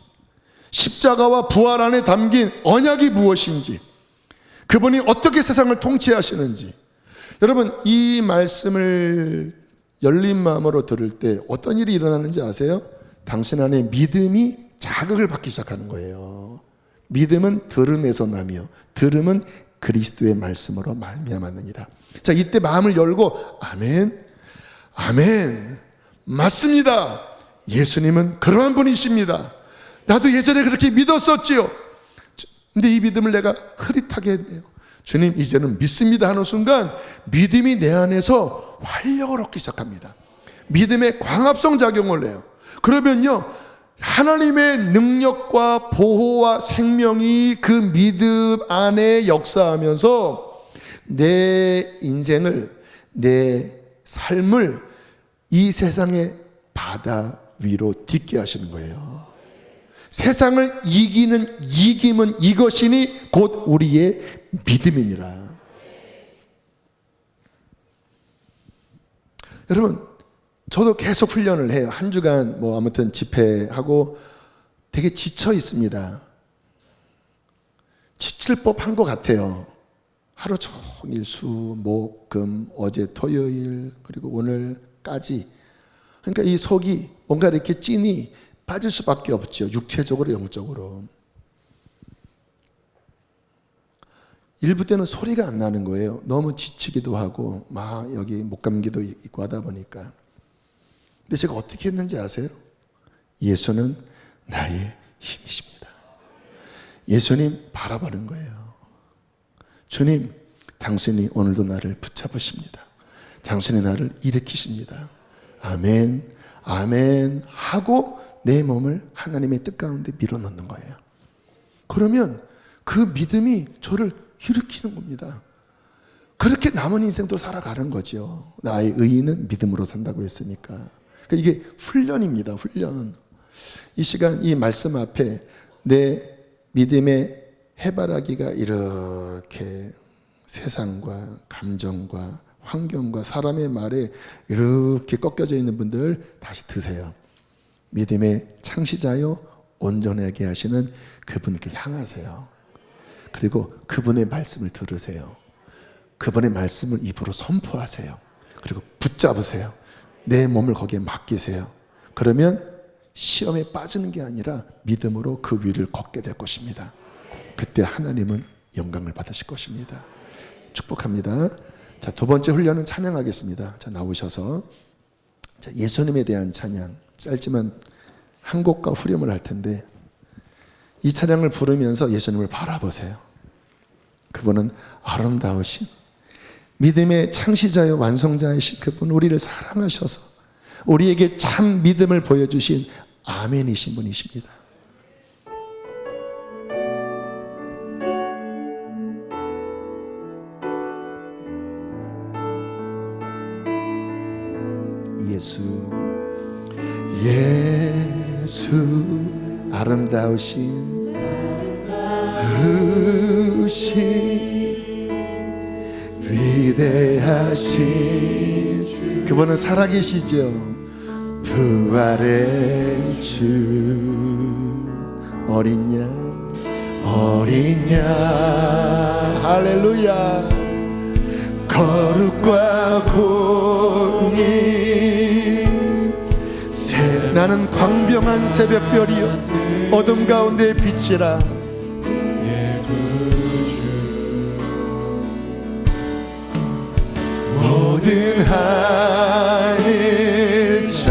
십자가와 부활 안에 담긴 언약이 무엇인지, 그분이 어떻게 세상을 통치하시는지, 여러분 이 말씀을 열린 마음으로 들을 때 어떤 일이 일어나는지 아세요? 당신 안에 믿음이 자극을 받기 시작하는 거예요. 믿음은 들음에서 나며 들음은 그리스도의 말씀으로 말미암았느니라. 자, 이때 마음을 열고 아멘, 아멘, 맞습니다. 예수님은 그러한 분이십니다. 나도 예전에 그렇게 믿었었지요. 근데 이 믿음을 내가 흐릿하게 했네요. 주님, 이제는 믿습니다 하는 순간 믿음이 내 안에서 활력을 얻기 시작합니다. 믿음의 광합성 작용을 해요. 그러면요, 하나님의 능력과 보호와 생명이 그 믿음 안에 역사하면서 내 인생을, 내 삶을 이 세상의 바다 위로 딛게 하시는 거예요. 세상을 이기는 이김은 이것이니 곧 우리의 믿음이니라. 여러분, 저도 계속 훈련을 해요. 한 주간 아무튼 집회하고 되게 지쳐 있습니다. 지칠 법한 것 같아요. 하루 종일 수, 목, 금, 어제 토요일 그리고 오늘까지. 그러니까 이 속이 뭔가 이렇게 찐이 빠질 수밖에 없죠. 육체적으로 영적으로. 일부 때는 소리가 안 나는 거예요. 너무 지치기도 하고 막 여기 목감기도 있고 하다 보니까. 근데 제가 어떻게 했는지 아세요? 예수는 나의 힘이십니다. 예수님 바라보는 거예요. 주님, 당신이 오늘도 나를 붙잡으십니다. 당신이 나를 일으키십니다. 아멘, 아멘 하고 내 몸을 하나님의 뜻 가운데 밀어넣는 거예요. 그러면 그 믿음이 저를 일으키는 겁니다. 그렇게 남은 인생도 살아가는 거죠. 나의 의인은 믿음으로 산다고 했으니까. 그러니까 이게 훈련입니다. 훈련. 이 시간 이 말씀 앞에 내 믿음의 해바라기가 이렇게 세상과 감정과 환경과 사람의 말에 이렇게 꺾여져 있는 분들 다시 드세요. 믿음의 창시자요 온전하게 하시는 그분께 향하세요. 그리고 그분의 말씀을 들으세요. 그분의 말씀을 입으로 선포하세요. 그리고 붙잡으세요. 내 몸을 거기에 맡기세요. 그러면 시험에 빠지는 게 아니라 믿음으로 그 위를 걷게 될 것입니다. 그때 하나님은 영광을 받으실 것입니다. 축복합니다. 자, 두 번째 훈련은 찬양하겠습니다. 자, 나오셔서 자, 예수님에 대한 찬양, 짧지만 한 곡과 후렴을 할 텐데 이 찬양을 부르면서 예수님을 바라보세요. 그분은 아름다우신 믿음의 창시자요 완성자이신 그분, 우리를 사랑하셔서 우리에게 참 믿음을 보여주신 아멘이신 분이십니다. 예수 아름다우신 위대하신 그분은 살아계시죠. 부활의 주 어린 양 할렐루야 거룩과 공의 나는 광명한 새벽별이요 어둠 가운데 빛이라 모든 하늘 찬양해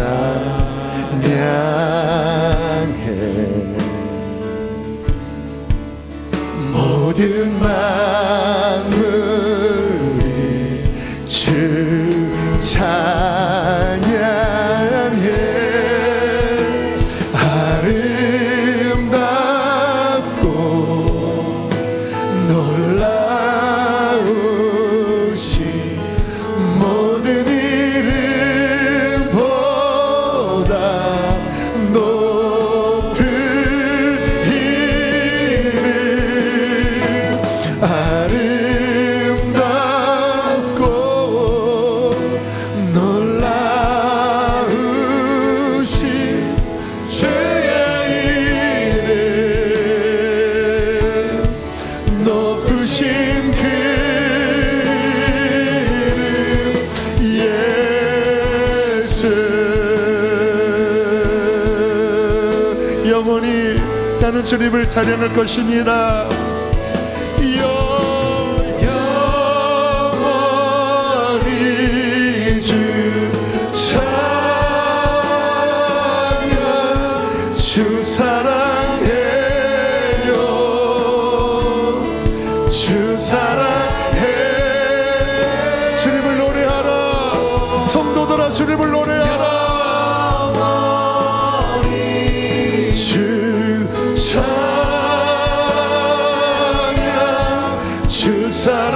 모든 만물이 주 찬양해 아름답고 놀라우신 모든 이름보다 높은 이름 나는 주님을 찬양할 것입니다. 영원히 주 찬양, 주 사랑해요, 주 사랑해. 주님을 노래하라. 성도들아, 주님을 노래하라. 주 찬양, 주 사랑해요,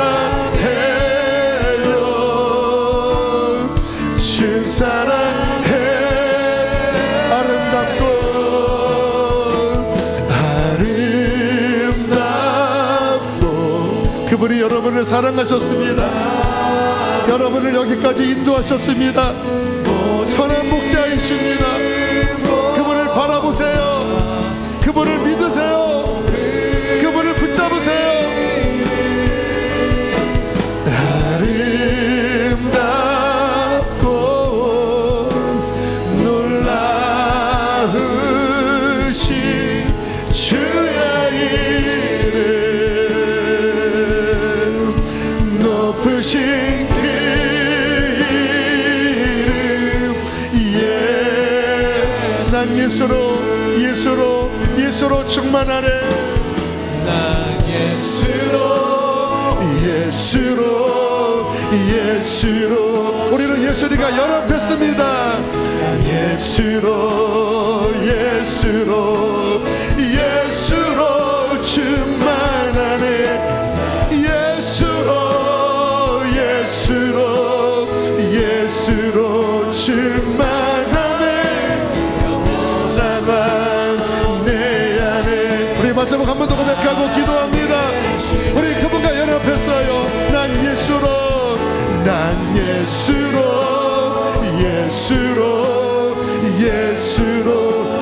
주 사랑해. 아름답고 그분이 여러분을 사랑하셨습니다. 여러분을 여기까지 인도하셨습니다. 선한 목자이십니다. 그분을 바라보세요. 그분을 믿으세요. 그분을 붙잡으세요. 아름답고 놀라우신 주의 이름, 높으신 그 이름. 난 예수로 충만하네. 난 예수로 우리는 예수님과 연합했습니다. 예수로 충만하네. 예수로 충만하네. 영원한 내 안에. 우리 마지막 한 번 더 고백하고 기도합니다. 우리 그분과 연합했어요. 난 예수로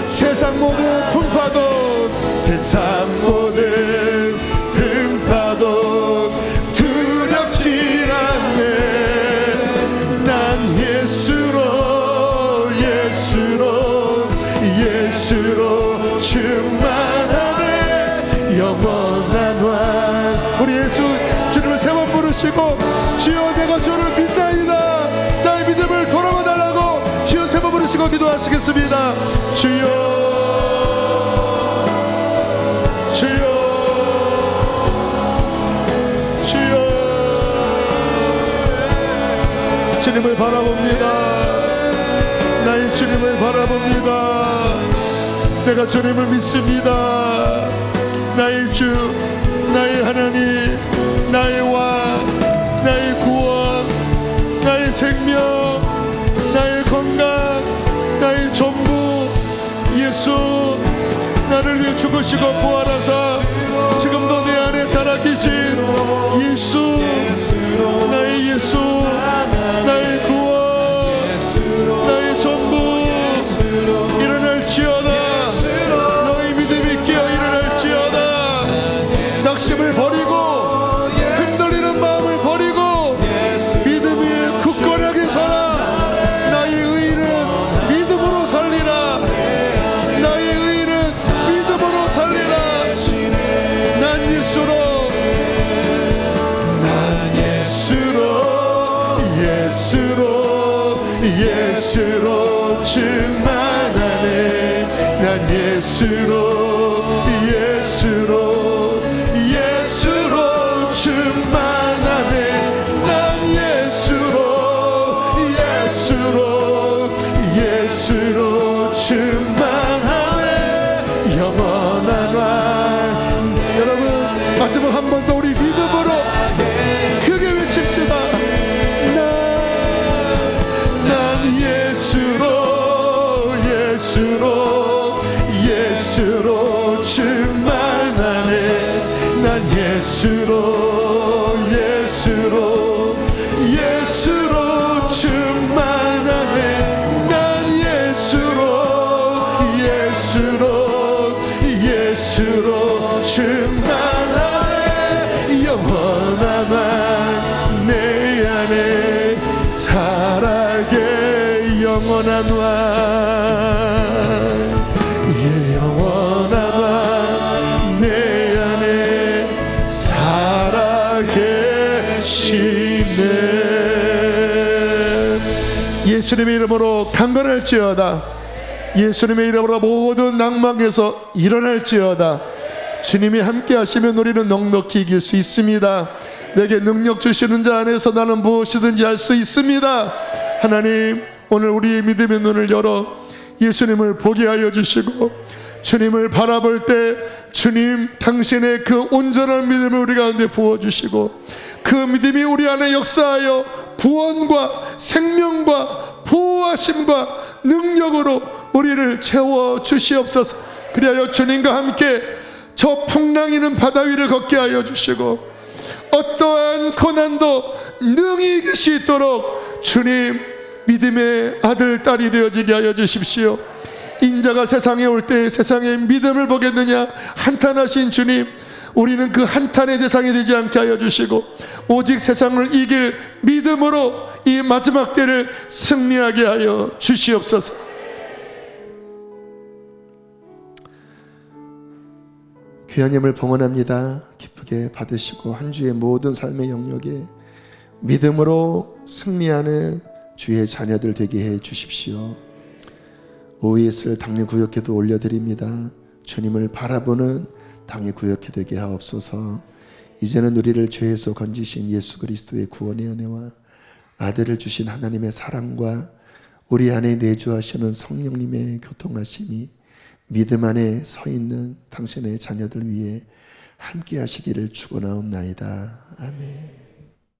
세상 모든 풍파도 두렵지 않네. 난 예수로 충만하네. 영원한 왕. 우리 예수 주님을 세 번 부르시고, 주여 내가 주를 믿나이다, 나의 믿음을 돌아와 달라고 주여 세 번 부르시고 기도하시겠습니다. 주여 주님을 바라봅니다. 나의 주님을 바라봅니다. 내가 주님을 믿습니다. 나의 주, 나의 하나님, 나의 왕, 나의 구원, 나의 생명, 나의 건강, 나의 전부. 예수, 나를 위해 죽으시고 부활하사 지금도 내 안에 살아계신 예수, 나의 예수, 나의 구원, 나의 전부. 일어날지어다. 너희 믿음이 깨어 일어날지어다. 낙심을 버리고 흔들리는 마음을 버리고 믿음 위에 굳건하게 서라. 나의 의인은 믿음으로 살리라. 나의 의인은 믿음으로 살리라. 난 예수로 충만하네. 난 예수로 충만하네. 난 예수로 충만하네. 영원한 왕. 여러분, 마지막 한 번 더 우리 믿음으로 크게 외칩시다. 난 예수로 충만하네. 난 예수로 충만하네. 난 예수로 충만하네. 영원한 왕 내 안에 살아계. 영원한 왕, 영원한 왕 예수님의 이름으로 강건할지어다. 예수님의 이름으로 모든 낭망에서 일어날지어다. 주님이 함께 하시면 우리는 넉넉히 이길 수 있습니다. 내게 능력 주시는 자 안에서 나는 무엇이든지 할 수 있습니다. 하나님, 오늘 우리의 믿음의 눈을 열어 예수님을 보게 하여 주시고, 주님을 바라볼 때 주님 당신의 그 온전한 믿음을 우리 가운데 부어주시고, 그 믿음이 우리 안에 역사하여 구원과 생명과 보호하심과 능력으로 우리를 채워 주시옵소서. 그리하여 주님과 함께 저 풍랑이는 바다 위를 걷게 하여 주시고, 어떠한 고난도 능히 이길 수 있도록 주님 믿음의 아들 딸이 되어지게 하여 주십시오. 인자가 세상에 올 때 세상의 믿음을 보겠느냐 한탄하신 주님, 우리는 그 한탄의 대상이 되지 않게 하여 주시고, 오직 세상을 이길 믿음으로 이 마지막 때를 승리하게 하여 주시옵소서. 귀한 예물 봉헌합니다. 기쁘게 받으시고 한 주의 모든 삶의 영역에 믿음으로 승리하는 주의 자녀들 되게 해 주십시오. OES를 당리 구역에도 올려드립니다. 주님을 바라보는 당의 구역이 되게 하옵소서. 이제는 우리를 죄에서 건지신 예수 그리스도의 구원의 은혜와 아들을 주신 하나님의 사랑과 우리 안에 내주하시는 성령님의 교통하심이 믿음 안에 서 있는 당신의 자녀들 위해 함께 하시기를 축원하옵나이다. 아멘.